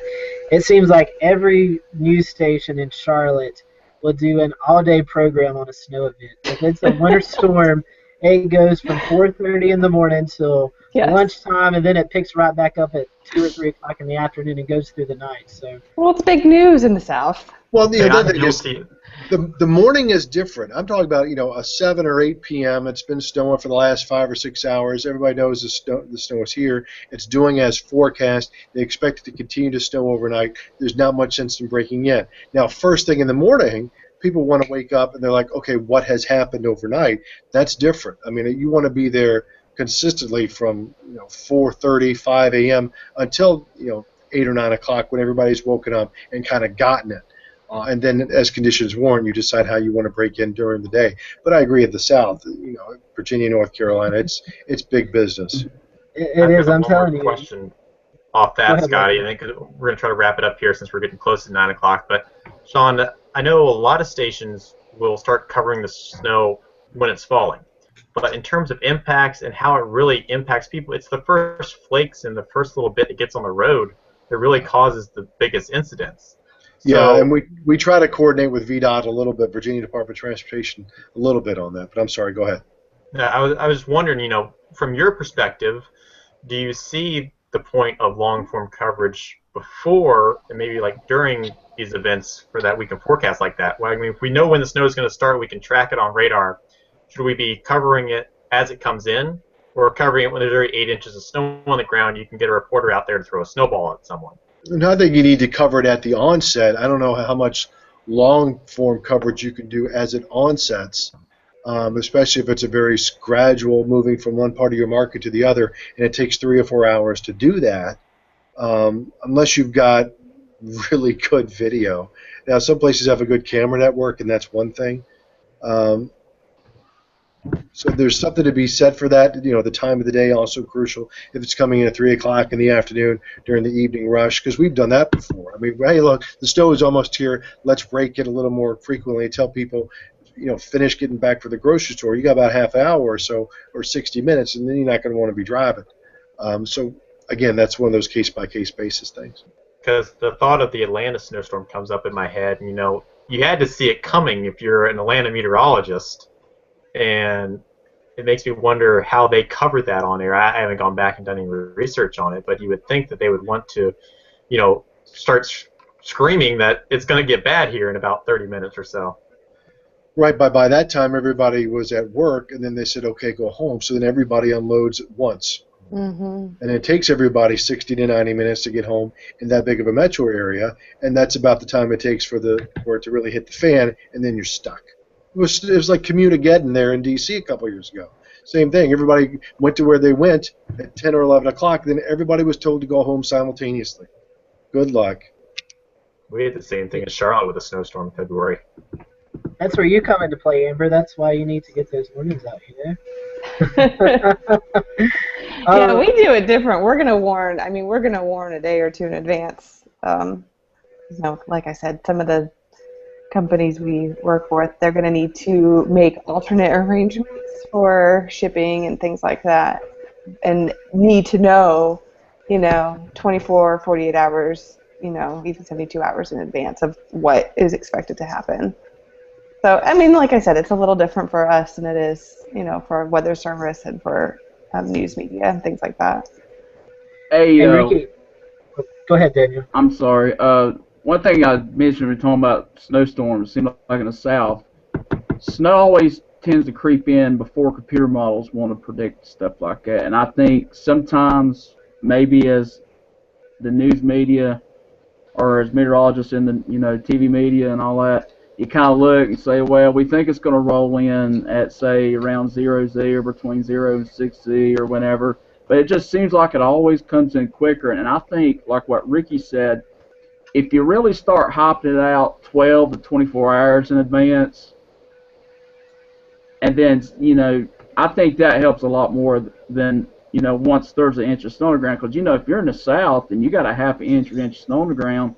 S1: It seems like every news station in Charlotte will do an all-day program on a snow event. If it's a winter storm, It goes from 4:30 in the morning till
S7: Yes.
S1: lunchtime, and then it picks right back up at 2 or 3 o'clock in the afternoon and goes through the night. So
S7: Well, it's big news in the South.
S8: Well, the
S2: And
S8: other
S2: I'm
S8: thing is
S2: guilty.
S8: the morning is different. I'm talking about a 7 or 8 p.m. It's been snowing for the last 5 or 6 hours. Everybody knows the snow is here. It's doing as forecast. They expect it to continue to snow overnight. There's not much sense in breaking in. Now, first thing in the morning, people want to wake up and they're like, okay, what has happened overnight? That's different. I mean, you want to be there consistently from 4:30, 5 a.m. until 8 or 9 o'clock when everybody's woken up and kind of gotten it. And then, as conditions warrant, you decide how you want to break in during the day. But I agree at the South, Virginia, North Carolina, it's big business.
S1: it is. I'm telling you.
S2: Question off
S1: Go
S2: that,
S1: ahead,
S2: Scotty,
S1: Larry.
S2: and then we're going to try to wrap it up here since we're getting close to 9 o'clock. But Sean, I know a lot of stations will start covering the snow when it's falling. But in terms of impacts and how it really impacts people, it's the first flakes and the first little bit that gets on the road that really causes the biggest incidents.
S8: Yeah,
S2: So,
S8: and we try to coordinate with VDOT a little bit, Virginia Department of Transportation, a little bit on that. But I'm sorry, go ahead.
S2: I was wondering, from your perspective, do you see the point of long-form coverage before and maybe like during these events for that we can forecast like that? Well, I mean, if we know when the snow is going to start, we can track it on radar. Should we be covering it as it comes in, or covering it when there's already 8 inches of snow on the ground? You can get a reporter out there to throw a snowball at someone.
S8: And I think you need to cover it at the onset. I don't know how much long-form coverage you can do as it onsets, especially if it's a very gradual moving from one part of your market to the other, and it takes 3 or 4 hours to do that, unless you've got really good video. Now, some places have a good camera network, and that's one thing. So there's something to be said for that. The time of the day also crucial. If it's coming in at 3 o'clock in the afternoon during the evening rush, because we've done that before. I mean, hey, look, the snow is almost here. Let's break it a little more frequently. Tell people, finish getting back for the grocery store. You got about half an hour or so, or 60 minutes, and then you're not going to want to be driving. So again, that's one of those case-by-case basis things.
S2: Because the thought of the Atlanta snowstorm comes up in my head, and you had to see it coming if you're an Atlanta meteorologist. And it makes me wonder how they covered that on air. I haven't gone back and done any research on it, but you would think that they would want to, start screaming that it's going to get bad here in about 30 minutes or so.
S8: Right, by that time, everybody was at work, and then they said, okay, go home. So then everybody unloads at once.
S7: Mm-hmm.
S8: And it takes everybody 60 to 90 minutes to get home in that big of a metro area, and that's about the time it takes for it to really hit the fan, and then you're stuck. It was like Commute-A-Geddon there in D.C. a couple years ago. Same thing. Everybody went to where they went at 10 or 11 o'clock. Then everybody was told to go home simultaneously. Good luck.
S2: We had the same thing in Charlotte with a snowstorm in February.
S1: That's where you come into play, Amber. That's why you need to get those warnings out,
S7: Yeah, we do it different. We're gonna warn. I mean, we're gonna warn a day or two in advance. Like I said, some of the companies we work with, they're going to need to make alternate arrangements for shipping and things like that, and need to know, 24, 48 hours, even 72 hours in advance of what is expected to happen. So, I mean, like I said, it's a little different for us than it is, for weather service and for news media and things like that.
S6: Hey,
S1: Ricky, go ahead, Daniel.
S6: I'm sorry. One thing I mentioned when we were talking about snowstorms, it seems like in the South, snow always tends to creep in before computer models want to predict stuff like that. And I think sometimes, maybe as the news media or as meteorologists in the TV media and all that, you kind of look and say, well, we think it's going to roll in at, say, around 0Z or between 0 and 6Z or whenever. But it just seems like it always comes in quicker. And I think, like what Ricky said, if you really start hopping it out 12 to 24 hours in advance, and then, I think that helps a lot more than, once there's an inch of snow on the ground. Because, if you're in the South and you got a half an inch or inch of snow on the ground,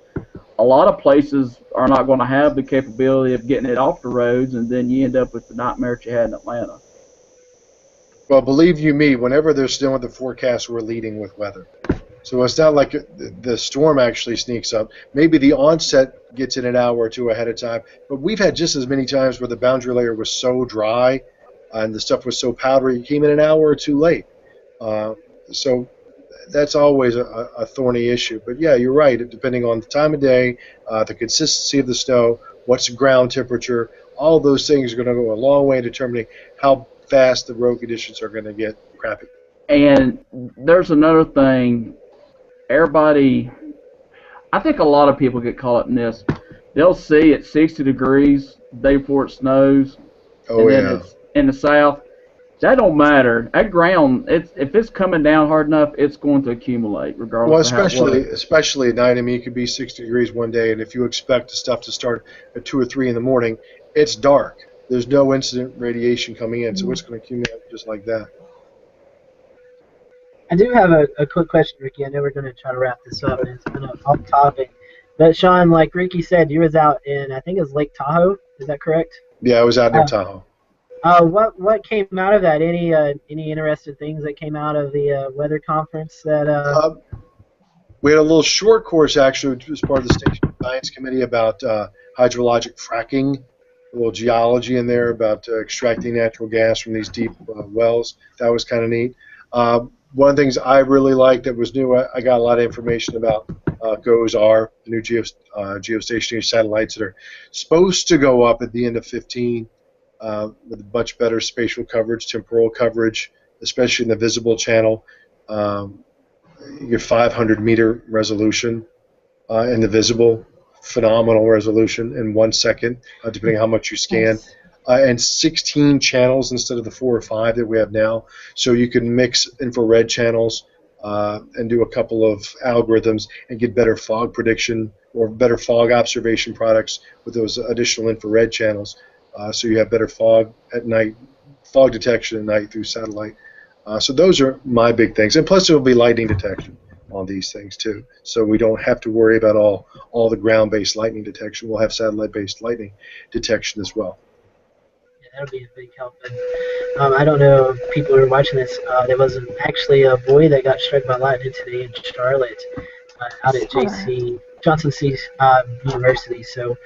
S6: a lot of places are not going to have the capability of getting it off the roads, and then you end up with the nightmare that you had in Atlanta.
S8: Well, believe you me, whenever there's snow in the forecast, we're leading with weather. So it's not like the storm actually sneaks up. Maybe the onset gets in an hour or two ahead of time, but we've had just as many times where the boundary layer was so dry and the stuff was so powdery, it came in an hour or two late. So that's always a thorny issue. But yeah, you're right. Depending on the time of day, the consistency of the snow, what's the ground temperature, all those things are going to go a long way in determining how fast the road conditions are going to get crappy.
S6: And there's another thing. Everybody, I think a lot of people get caught up in this. They'll see it's 60 degrees the day before it snows,
S8: Oh,
S6: and then
S8: yeah.
S6: it's in the south. That don't matter. That ground, if it's coming down hard enough, it's going to accumulate,
S8: Well,
S6: regardless of how it was.
S8: especially at night. I mean, it could be 60 degrees one day, and if you expect the stuff to start at 2 or 3 in the morning, it's dark. There's no incident radiation coming in, so it's going to accumulate just like that.
S1: I do have a quick question, Ricky. I know we're going to try to wrap this up, and it's kind of off topic. But Sean, like Ricky said, you was out in, I think it was Lake Tahoe. Is that correct?
S8: Yeah, I was out near Tahoe.
S1: What came out of that? Any interesting things that came out of the weather conference that?
S8: We had a little short course actually, which was part of the Station Science Committee about hydrologic fracking, a little geology in there about extracting natural gas from these deep wells. That was kind of neat. One of the things I really liked that was new, I got a lot of information about GOES-R, the new geostationary satellites that are supposed to go up at the end of 15 with much better spatial coverage, temporal coverage, especially in the visible channel. You get 500-meter resolution in the visible, phenomenal resolution in 1 second, depending on how much you scan. And 16 channels instead of the 4 or 5 that we have now. So you can mix infrared channels and do a couple of algorithms and get better fog prediction or better fog observation products with those additional infrared channels. So you have better fog at night, fog detection at night through satellite. So those are my big things. And plus there will be lightning detection on these things too. So we don't have to worry about all the ground-based lightning detection. We'll have satellite-based lightning detection as well.
S1: That'll be a big help. And I don't know if people are watching this. There was actually a boy that got struck by lightning today in Charlotte, out at Johnson C. University. So,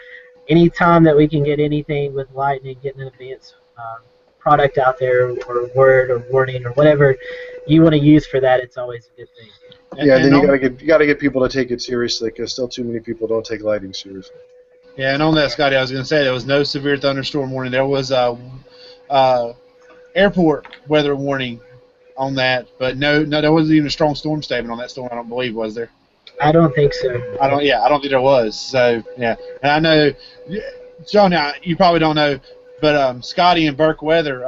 S1: anytime that we can get anything with lightning, getting an advanced product out there, or word, or warning, or whatever you want to use for that, it's always a good thing.
S8: Yeah, and then you got to get people to take it seriously because still too many people don't take lightning seriously.
S4: Yeah, and on that, Scotty, I was going to say there was no severe thunderstorm warning. There was a airport weather warning on that, but no, there wasn't even a strong storm statement on that storm. I don't believe, was there?
S1: I don't think so.
S4: I don't think there was. So yeah, and I know, Sean, you probably don't know, but Scotty in Burke Weather,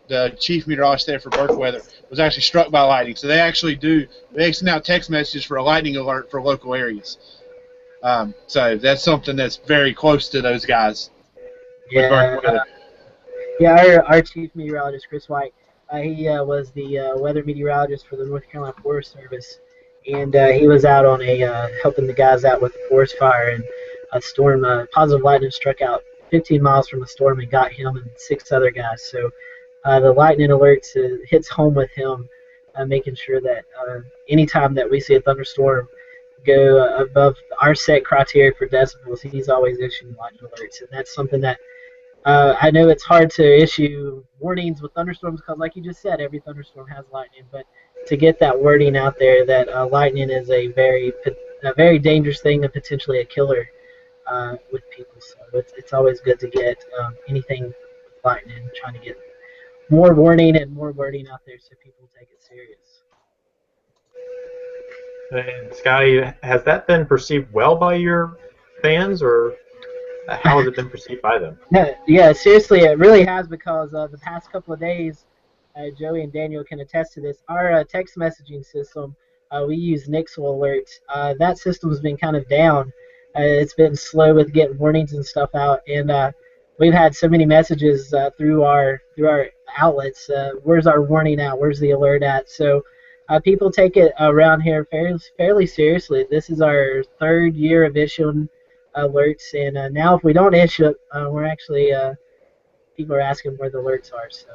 S4: the chief meteorologist there for Burke Weather, was actually struck by lightning. So they send out text messages for a lightning alert for local areas. So that's something that's very close to those guys.
S1: Yeah, our chief meteorologist, Chris White, he was the weather meteorologist for the North Carolina Forest Service, and he was out on helping the guys out with the forest fire, and a storm, positive lightning struck out 15 miles from the storm and got him and 6 other guys. So the lightning alerts hits home with him, making sure that anytime that we see a thunderstorm go above our set criteria for decibels, he's always issuing lightning alerts, and that's something that I know it's hard to issue warnings with thunderstorms because, like you just said, every thunderstorm has lightning. But to get that wording out there that lightning is a very dangerous thing and potentially a killer with people, so it's always good to get anything with lightning, trying to get more warning and more wording out there so people take it serious.
S2: And Scotty, has that been perceived well by your fans, or how has it been perceived by them?
S1: Yeah, seriously, it really has, because the past couple of days, Joey and Daniel can attest to this. Our text messaging system, we use Nixle alerts. That system's been kind of down. It's been slow with getting warnings and stuff out, and we've had so many messages through our outlets. Where's our warning at? Where's the alert at? So people take it around here fairly seriously. This is our 3rd year of issuing alerts, and now if we don't issue it, we're actually people are asking where the alerts are. So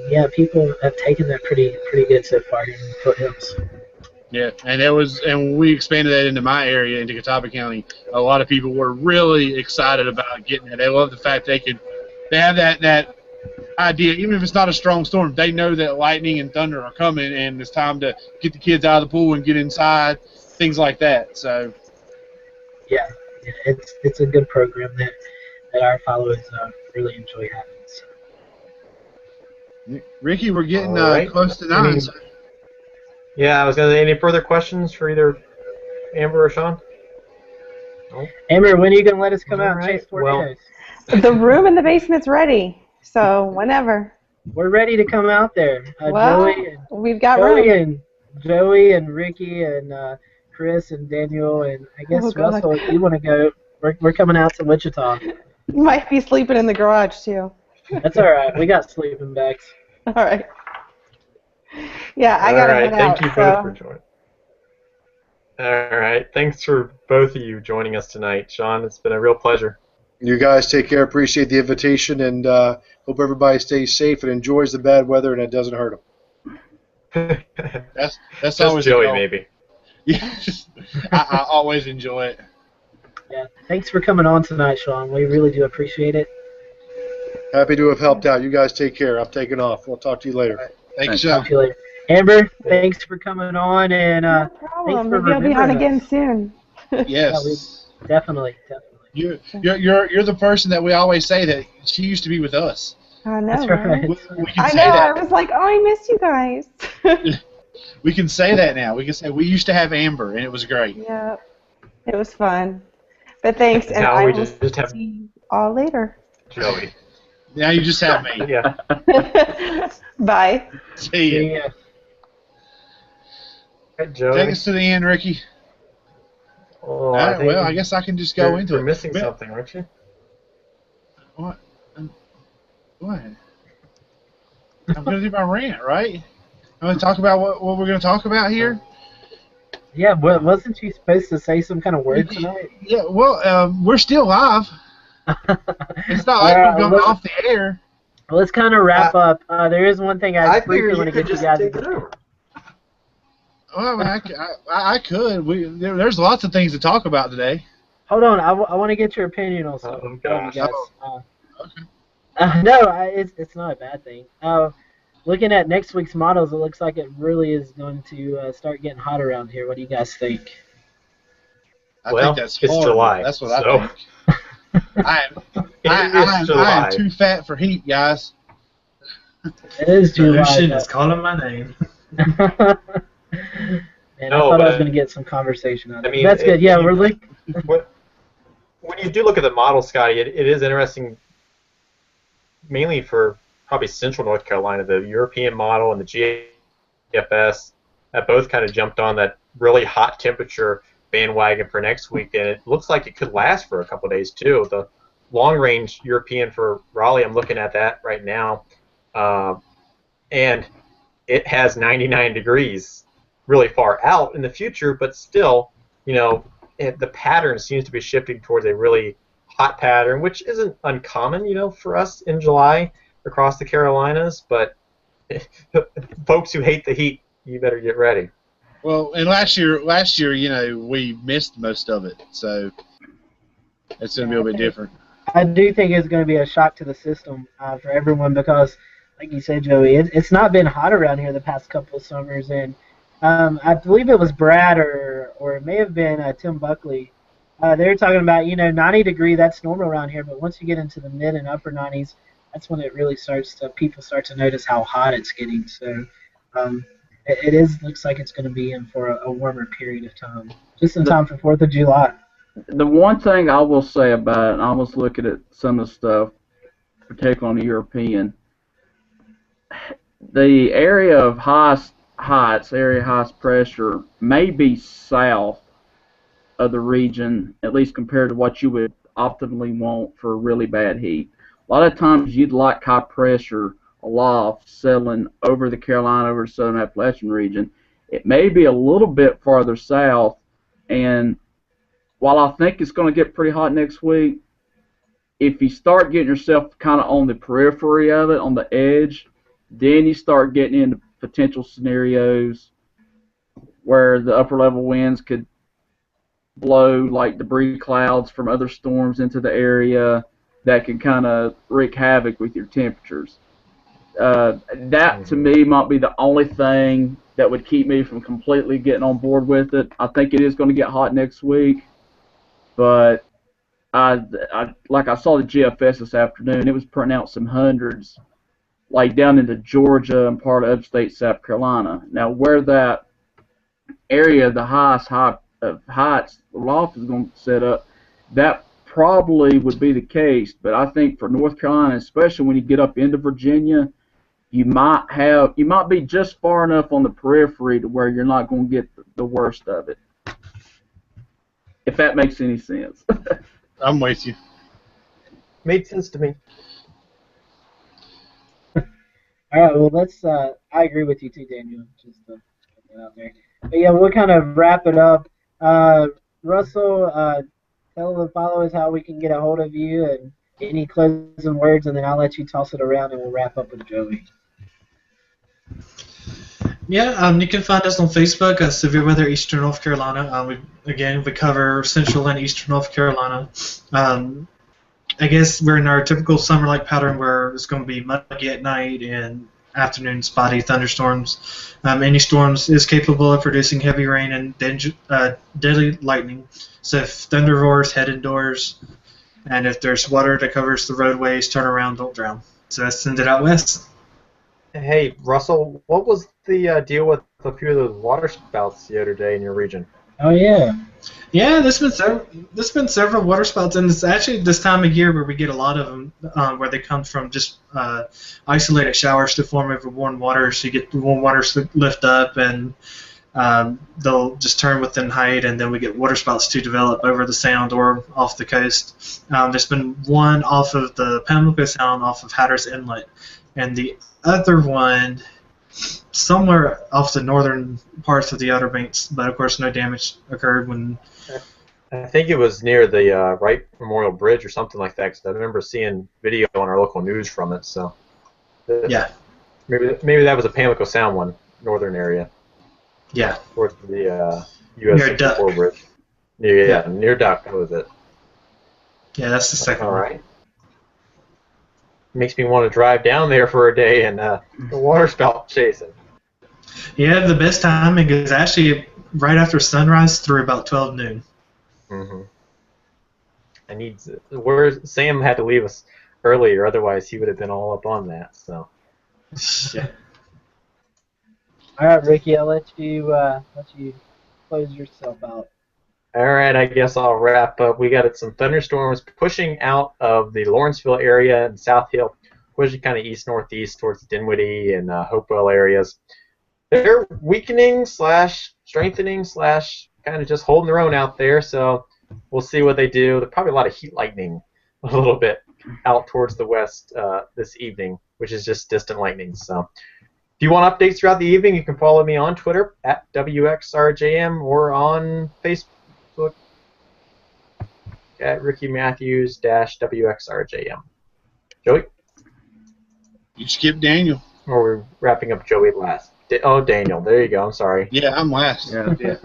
S1: yeah, people have taken that pretty good so far here in the foothills.
S4: Yeah, and when we expanded that into my area, into Catawba County, a lot of people were really excited about getting it. They love the fact they have that idea. Even if it's not a strong storm, they know that lightning and thunder are coming, and it's time to get the kids out of the pool and get inside, things like that. So,
S1: yeah, it's a good program that our followers really enjoy having. So.
S4: Ricky, we're getting
S2: All right.
S4: close to 9. So.
S2: Yeah, I was going to say, any further questions for either Amber or Sean? No?
S1: Amber, when are you going to let us come out and
S2: Alright,
S1: chase tornadoes?
S7: The room in the basement's ready, so whenever.
S1: We're ready to come out there.
S7: Well, we've got room.
S1: Joey and Ricky and Chris and Daniel and I guess Russell, if you want to go, we're coming out to Wichita.
S7: You might be sleeping in the garage too.
S1: That's all right. We got sleeping bags.
S7: All right. Yeah, I gotta head out.
S2: Thank you both for joining. All right. Thanks for both of you joining us tonight. Sean, it's been a real pleasure.
S8: You guys take care. Appreciate the invitation, and hope everybody stays safe and enjoys the bad weather and it doesn't hurt them.
S4: That's
S2: Just
S4: always
S2: Joey, maybe.
S4: Yes, I always enjoy it.
S1: Yeah. Thanks for coming on tonight, Sean. We really do appreciate it.
S8: Happy to have helped out. You guys take care. I'm taking off. We'll talk to you later.
S4: Right. Thanks,
S1: Talk to you later. Amber, thanks for coming on, and
S7: No problem.
S1: thanks for
S7: Maybe I'll be on
S1: remembering
S7: again
S1: us.
S7: soon.
S4: Yes.
S1: Definitely.
S4: You're the person that we always say that she used to be with us.
S7: I know.
S1: That's
S7: right?
S1: right.
S4: We can
S7: I
S4: say
S7: know. I
S4: that.
S7: was like, oh, I miss you guys.
S4: We can say that now. We can say we used to have Amber, and it was great.
S7: Yep. It was fun. But thanks, and
S2: Now
S7: I
S2: we
S7: will
S2: just have
S7: see you all later.
S2: Joey.
S4: Now you just have me.
S2: Yeah.
S7: Bye.
S4: See ya.
S1: Yeah.
S2: Hey, Joey.
S4: Take us to the end, Ricky.
S2: Oh,
S4: All right, well, I guess I can just go into
S2: you're
S4: it.
S2: missing
S4: Well,
S2: something, aren't you?
S4: What? What? I'm going to do my rant, right? I'm going to talk about what we're going to talk about here.
S1: Yeah, wasn't you supposed to say some kind of word tonight?
S4: Yeah, well, we're still live. It's not like we're going off the air.
S1: Well, let's kind of wrap up. There is one thing I briefly want to get you guys.
S2: over.
S4: Well, I could. There's lots of things to talk about today.
S1: Hold on, I want to get your opinion on something.
S2: gosh.
S1: You guys.
S4: Okay.
S1: No, it's not a bad thing. Looking at next week's models, it looks like it really is going to start getting hot around here. What do you guys think?
S4: I
S2: Well,
S4: think that's
S2: it's
S4: horrible.
S2: July,
S4: That's what
S2: so-
S4: I think. I am too fat for heat, guys.
S1: It is
S5: The
S1: July.
S5: ocean
S1: but-
S5: is calling my name.
S1: Man,
S2: No,
S1: I thought I was
S2: but-
S1: going to get some conversation out of
S2: I
S1: it.
S2: mean,
S1: That's good. Yeah, we're like.
S2: When you do look at the model, Scotty, it is interesting, mainly for probably Central North Carolina. The European model and the GFS have both kind of jumped on that really hot temperature bandwagon for next week, and it looks like it could last for a couple of days too. The long-range European for Raleigh, I'm looking at that right now, and it has 99 degrees really far out in the future, but still, the pattern seems to be shifting towards a really hot pattern, which isn't uncommon, for us in July across the Carolinas, but folks who hate the heat, you better get ready.
S4: Well, and last year, we missed most of it, so it's going to be a little bit different.
S1: I do think it's going to be a shock to the system for everyone because, like you said, Joey, it's not been hot around here the past couple of summers, and I believe it was Brad or it may have been Tim Buckley. They were talking about 90 degree, that's normal around here, but once you get into the mid and upper 90s, that's when it really people start to notice how hot it's getting. So it looks like it's going to be in for a warmer period of time, just in time for 4th of July.
S6: The one thing I will say about it, and I was looking at some of the stuff, particularly on the European, the area of highest pressure may be south of the region, at least compared to what you would optimally want for really bad heat. A lot of times you'd like high pressure aloft settling over the Carolina, over the southern Appalachian region. It may be a little bit farther south, and while I think it's going to get pretty hot next week, if you start getting yourself kind of on the periphery of it, on the edge, then you start getting into potential scenarios where the upper level winds could blow like debris clouds from other storms into the area. that can kind of wreak havoc with your temperatures. That to me might be the only thing that would keep me from completely getting on board with it. I think it is going to get hot next week, but I saw the GFS this afternoon. It was printing out some hundreds, like down into Georgia and part of upstate South Carolina. Now, where that area, the highest heights, the loft is going to set up, that probably would be the case. But I think for North Carolina, especially when you get up into Virginia, you might be just far enough on the periphery to where you're not going to get the worst of it. If that makes any sense.
S4: I'm with you.
S2: Made sense to me.
S1: All right, well, let's. I agree with you too, Daniel. Just to put that out there. But yeah, we'll kind of wrap it up. Russell, tell the followers how we can get a hold of you and any closing words, and then I'll let you toss it around, and we'll wrap up with Joey.
S5: Yeah, you can find us on Facebook at Severe Weather Eastern North Carolina. We cover Central and Eastern North Carolina. I guess we're in our typical summer-like pattern where it's going to be muggy at night and afternoon spotty thunderstorms. Any storms is capable of producing heavy rain and deadly lightning. So if thunder roars, head indoors. And if there's water that covers the roadways, turn around, don't drown. So let's send it out west.
S2: Hey, Russell, what was the deal with a few of those water spouts the other day in your region?
S1: Oh, yeah.
S5: Yeah, there's been several water spouts, and it's actually this time of year where we get a lot of them, where they come from just isolated showers to form over warm water. So you get the warm water lift up, and they'll just turn within height, and then we get water spouts to develop over the sound or off the coast. There's been one off of the Pamlico Sound off of Hatteras Inlet, and the other one somewhere off the northern parts of the Outer Banks, but of course no damage occurred when...
S2: I think it was near the Wright Memorial Bridge or something like that, because I remember seeing video on our local news from it. So
S5: yeah,
S2: maybe that was a Pamlico Sound one, northern area.
S5: Yeah,
S2: towards the U.S. 64 bridge. Yeah, near Duck. That was it.
S5: Yeah, that's the second
S2: one.
S5: All
S2: right. Makes me want to drive down there for a day and the water spout chasing.
S5: Yeah, the best timing is actually right after sunrise through about 12 noon.
S2: Mm-hmm. Sam had to leave us earlier, otherwise he would have been all up on that. So.
S5: Yeah.
S1: All right, Ricky, I'll let you close yourself out.
S2: All right, I guess I'll wrap up. We got some thunderstorms pushing out of the Lawrenceville area and South Hill, pushing kind of east-northeast towards Dinwiddie and Hopewell areas. They're weakening / strengthening / kind of just holding their own out there, so we'll see what they do. There's probably a lot of heat lightning a little bit out towards the west this evening, which is just distant lightning. So if you want updates throughout the evening, you can follow me on Twitter at WXRJM or on Facebook at Ricky Matthews _WXRJM. Joey?
S4: You skipped Daniel.
S2: Or we're wrapping up Joey last. Daniel. There you go. I'm sorry.
S4: Yeah, I'm last.
S6: Yeah.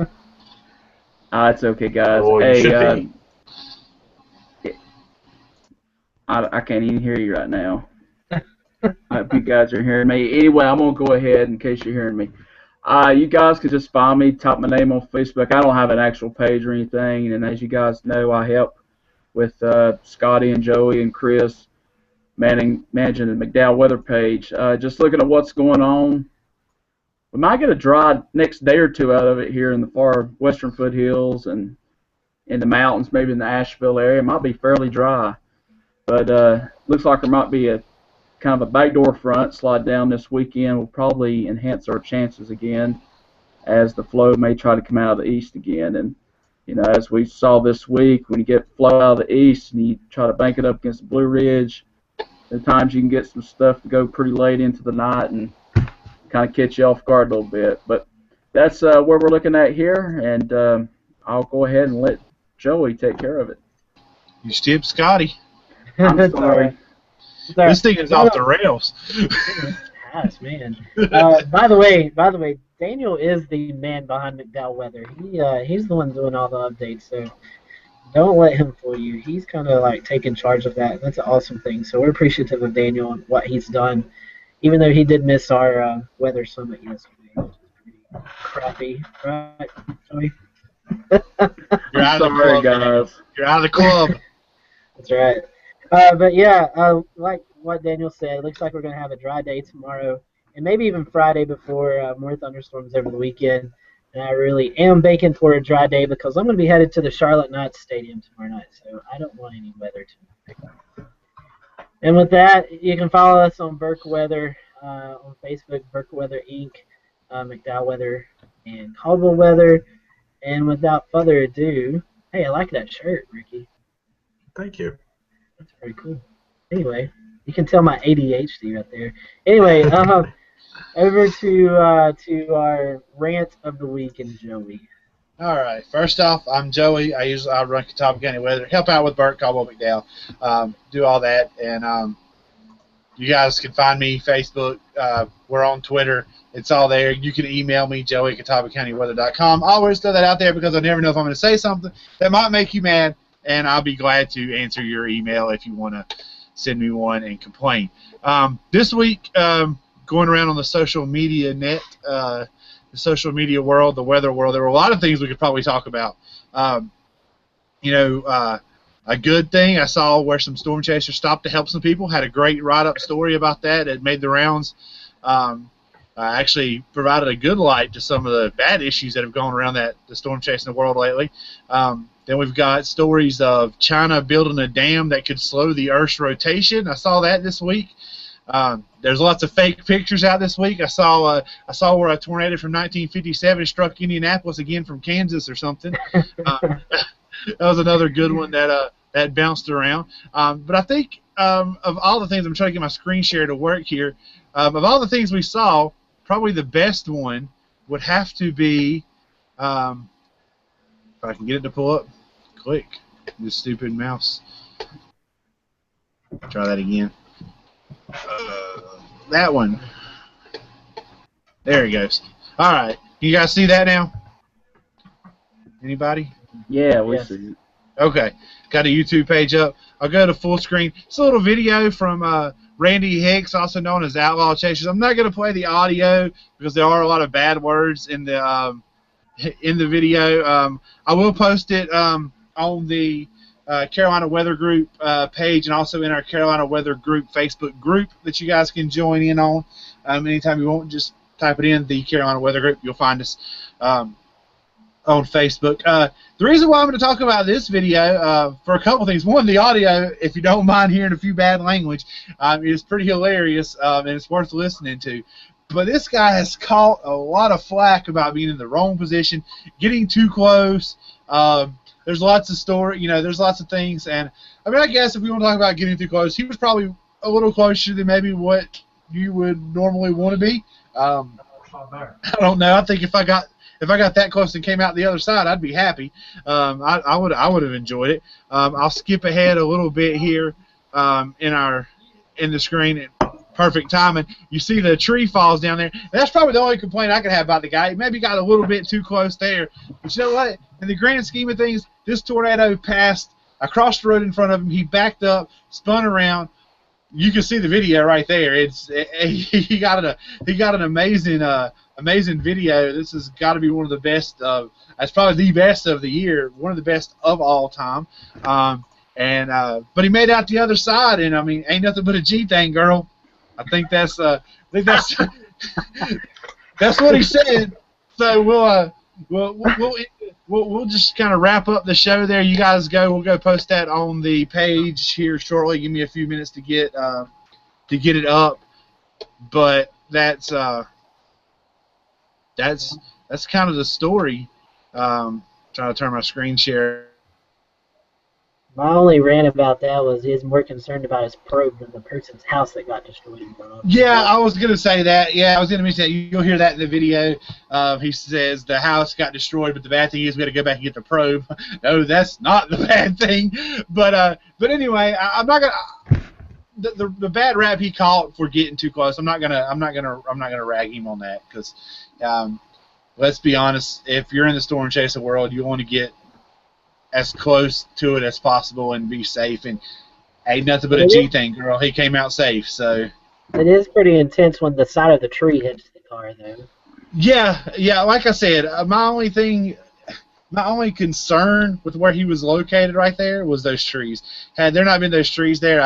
S6: It's okay, guys.
S2: Oh, you should be.
S6: I can't even hear you right now. I hope you guys are hearing me. Anyway, I'm going to go ahead in case you're hearing me. You guys can just find me, type my name on Facebook. I don't have an actual page or anything, and as you guys know, I help with Scotty and Joey and Chris managing the McDowell weather page. Just looking at what's going on. We might get a dry next day or two out of it here in the far western foothills and in the mountains, maybe in the Asheville area. It might be fairly dry, but looks like there might be a kind of a backdoor front slide down this weekend. Will probably enhance our chances again, as the flow may try to come out of the east again. And you know, as we saw this week, when you get flow out of the east and you try to bank it up against the Blue Ridge, at times you can get some stuff to go pretty late into the night and kind of catch you off guard a little bit. But that's where we're looking at here, and I'll go ahead and let Joey take care of it.
S4: You skipped Scotty.
S6: I'm sorry.
S4: This thing is off the rails.
S1: Yes, man. By the way, Daniel is the man behind McDowell Weather. He's the one doing all the updates. So don't let him fool you. He's kind of like taking charge of that. That's an awesome thing. So we're appreciative of Daniel and what he's done, even though he did miss our weather summit yesterday, which is pretty crappy, right, Joey?
S4: You're out of the
S6: Sorry,
S4: club, Daniel.
S6: guys.
S4: You're out of the club.
S1: That's right. But yeah, like what Daniel said, it looks like we're going to have a dry day tomorrow and maybe even Friday before more thunderstorms over the weekend. And I really am baking for a dry day because I'm going to be headed to the Charlotte Knights Stadium tomorrow night, so I don't want any weather tonight. And with that, you can follow us on Burke Weather on Facebook, Burke Weather Inc., McDowell Weather, and Caldwell Weather. And without further ado, hey, I like that shirt, Ricky.
S2: Thank you.
S1: That's pretty cool. Anyway, you can tell my ADHD right there. Anyway, over to our rant of the week and Joey.
S4: All right. First off, I'm Joey. I run Catawba County Weather. Help out with Burt, Caldwell, McDowell. Do all that, and you guys can find me Facebook. We're on Twitter. It's all there. You can email me, Joey at CatawbaCountyWeather.com. I always throw that out there because I never know if I'm going to say something that might make you mad, and I'll be glad to answer your email if you want to send me one and complain. This week, going around on the social media net, the social media world, the weather world, there were a lot of things we could probably talk about. A good thing I saw where some storm chasers stopped to help some people. Had a great write-up story about that. It made the rounds. Actually provided a good light to some of the bad issues that have gone around the storm chasing the world lately. Then we've got stories of China building a dam that could slow the Earth's rotation. I saw that this week. There's lots of fake pictures out this week. I saw where a tornado from 1957 struck Indianapolis again from Kansas or something. That was another good one that bounced around. But I think of all the things, I'm trying to get my screen share to work here. Of all the things we saw, probably the best one would have to be, if I can get it to pull up, click, this stupid mouse. Try that again. That one. There he goes. All right. You guys see that now? Anybody?
S6: Yeah, we see it.
S4: Okay. Got a YouTube page up. I'll go to full screen. It's a little video from Randy Hicks, also known as Outlaw Chasers. I'm not going to play the audio because there are a lot of bad words in the video. I will post it on the Carolina Weather Group page and also in our Carolina Weather Group Facebook group that you guys can join in on. Anytime you want, just type it in, the Carolina Weather Group. You'll find us on Facebook. The reason why I'm going to talk about this video for a couple things. One, the audio, if you don't mind hearing a few bad language, is pretty hilarious and it's worth listening to. But this guy has caught a lot of flack about being in the wrong position, getting too close. There's lots of there's lots of things. And I mean, I guess if we want to talk about getting too close, he was probably a little closer than maybe what you would normally want to be. I don't know. I think if I got that close and came out the other side, I'd be happy. I would have enjoyed it. I'll skip ahead a little bit here in the screen. Perfect timing. You see the tree falls down there. That's probably the only complaint I could have about the guy. He maybe got a little bit too close there. But you know what? In the grand scheme of things, this tornado passed across the road in front of him. He backed up, spun around. You can see the video right there. He got an amazing video. This has got to be one of the best. That's probably the best of the year. One of the best of all time. But he made it out the other side, and I mean, ain't nothing but a G thing, girl. I think that's that's what he said. So we'll just kind of wrap up the show there. You guys go. We'll go post that on the page here shortly. Give me a few minutes to get it up. But that's kind of the story. Trying to turn my screen share.
S1: My only rant about that was he's more concerned about his probe than the person's house that got destroyed.
S4: Yeah, I was going to say that. Yeah, I was going to mention that. You'll hear that in the video. He says the house got destroyed, but the bad thing is we got to go back and get the probe. No, that's not the bad thing. But anyway, I'm not going to. The bad rap he caught for getting too close. I'm not gonna rag him on that because, let's be honest. If you're in the storm chaser world, you want to get as close to it as possible and be safe. And ain't nothing but a G thing, girl. He came out safe, so.
S1: It is pretty intense when the side of the tree hits the car, though.
S4: Yeah. Like I said, my only concern with where he was located right there was those trees. Had there not been those trees there,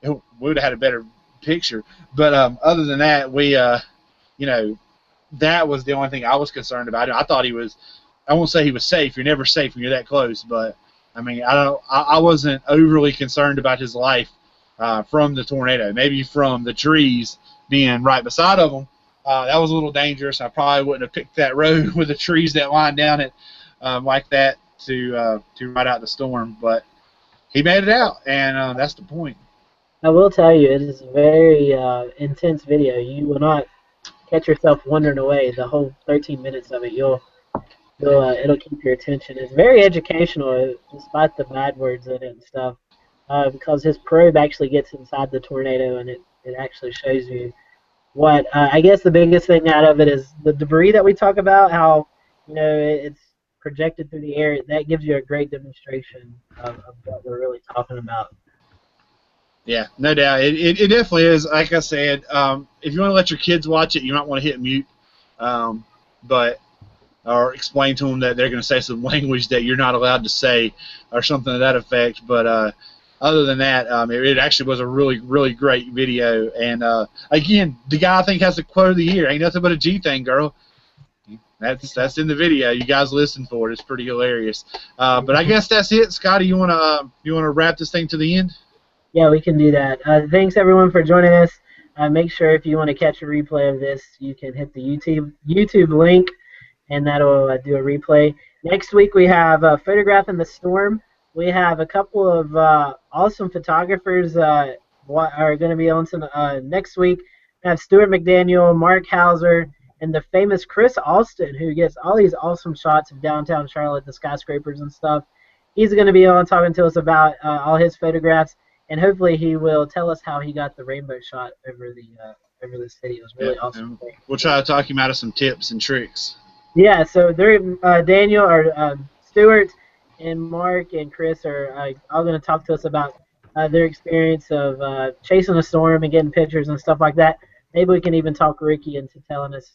S4: we would have had a better picture. But other than that, that was the only thing I was concerned about. I thought he was. I won't say he was safe. You're never safe when you're that close. But I mean, I wasn't overly concerned about his life from the tornado. Maybe from the trees being right beside of him. That was a little dangerous. I probably wouldn't have picked that road with the trees that line down it like that to ride out the storm. But he made it out, and that's the point.
S1: I will tell you, it is a very intense video. You will not catch yourself wandering away the whole 13 minutes of it. It'll keep your attention. It's very educational, despite the bad words in it and stuff, because his probe actually gets inside the tornado, and it actually shows you what. I guess the biggest thing out of it is the debris that we talk about. How it's projected through the air. That gives you a great demonstration of what we're really talking about.
S4: Yeah, no doubt. It definitely is. Like I said, if you want to let your kids watch it, you might want to hit mute, or explain to them that they're going to say some language that you're not allowed to say, or something to that effect. But other than that, it actually was a really, really great video. And again, the guy I think has the quote of the year. Ain't nothing but a G thing, girl. That's in the video. You guys listen for it. It's pretty hilarious. But I guess that's it. Scotty, you wanna wrap this thing to the end?
S1: Yeah, we can do that. Thanks everyone for joining us. Make sure if you want to catch a replay of this, you can hit the YouTube link, and that'll do a replay. Next week we have Photographing the Storm. We have a couple of awesome photographers are going to be on next week. We have Stuart McDaniel, Mark Hauser, and the famous Chris Austin, who gets all these awesome shots of downtown Charlotte, the skyscrapers and stuff. He's going to be on talking to us about all his photographs, and hopefully he will tell us how he got the rainbow shot over the city. It was really awesome.
S4: We'll try to talk him out of some tips and tricks.
S1: Yeah, so Daniel or Stuart and Mark and Chris are all going to talk to us about their experience of chasing a storm and getting pictures and stuff like that. Maybe we can even talk Ricky into telling us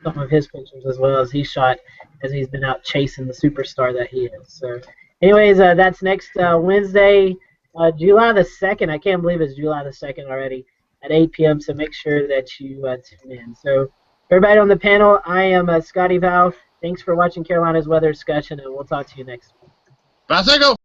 S1: some of his pictures as well as he shot as he's been out chasing the superstar that he is. So, anyways, that's next Wednesday, July the 2nd. I can't believe it's July the 2nd already at 8 p.m. So make sure that you tune in. So, everybody on the panel, I am Scotty Val. Thanks for watching Carolina's Weather Discussion, and we'll talk to you next week.
S4: Bye, Seco.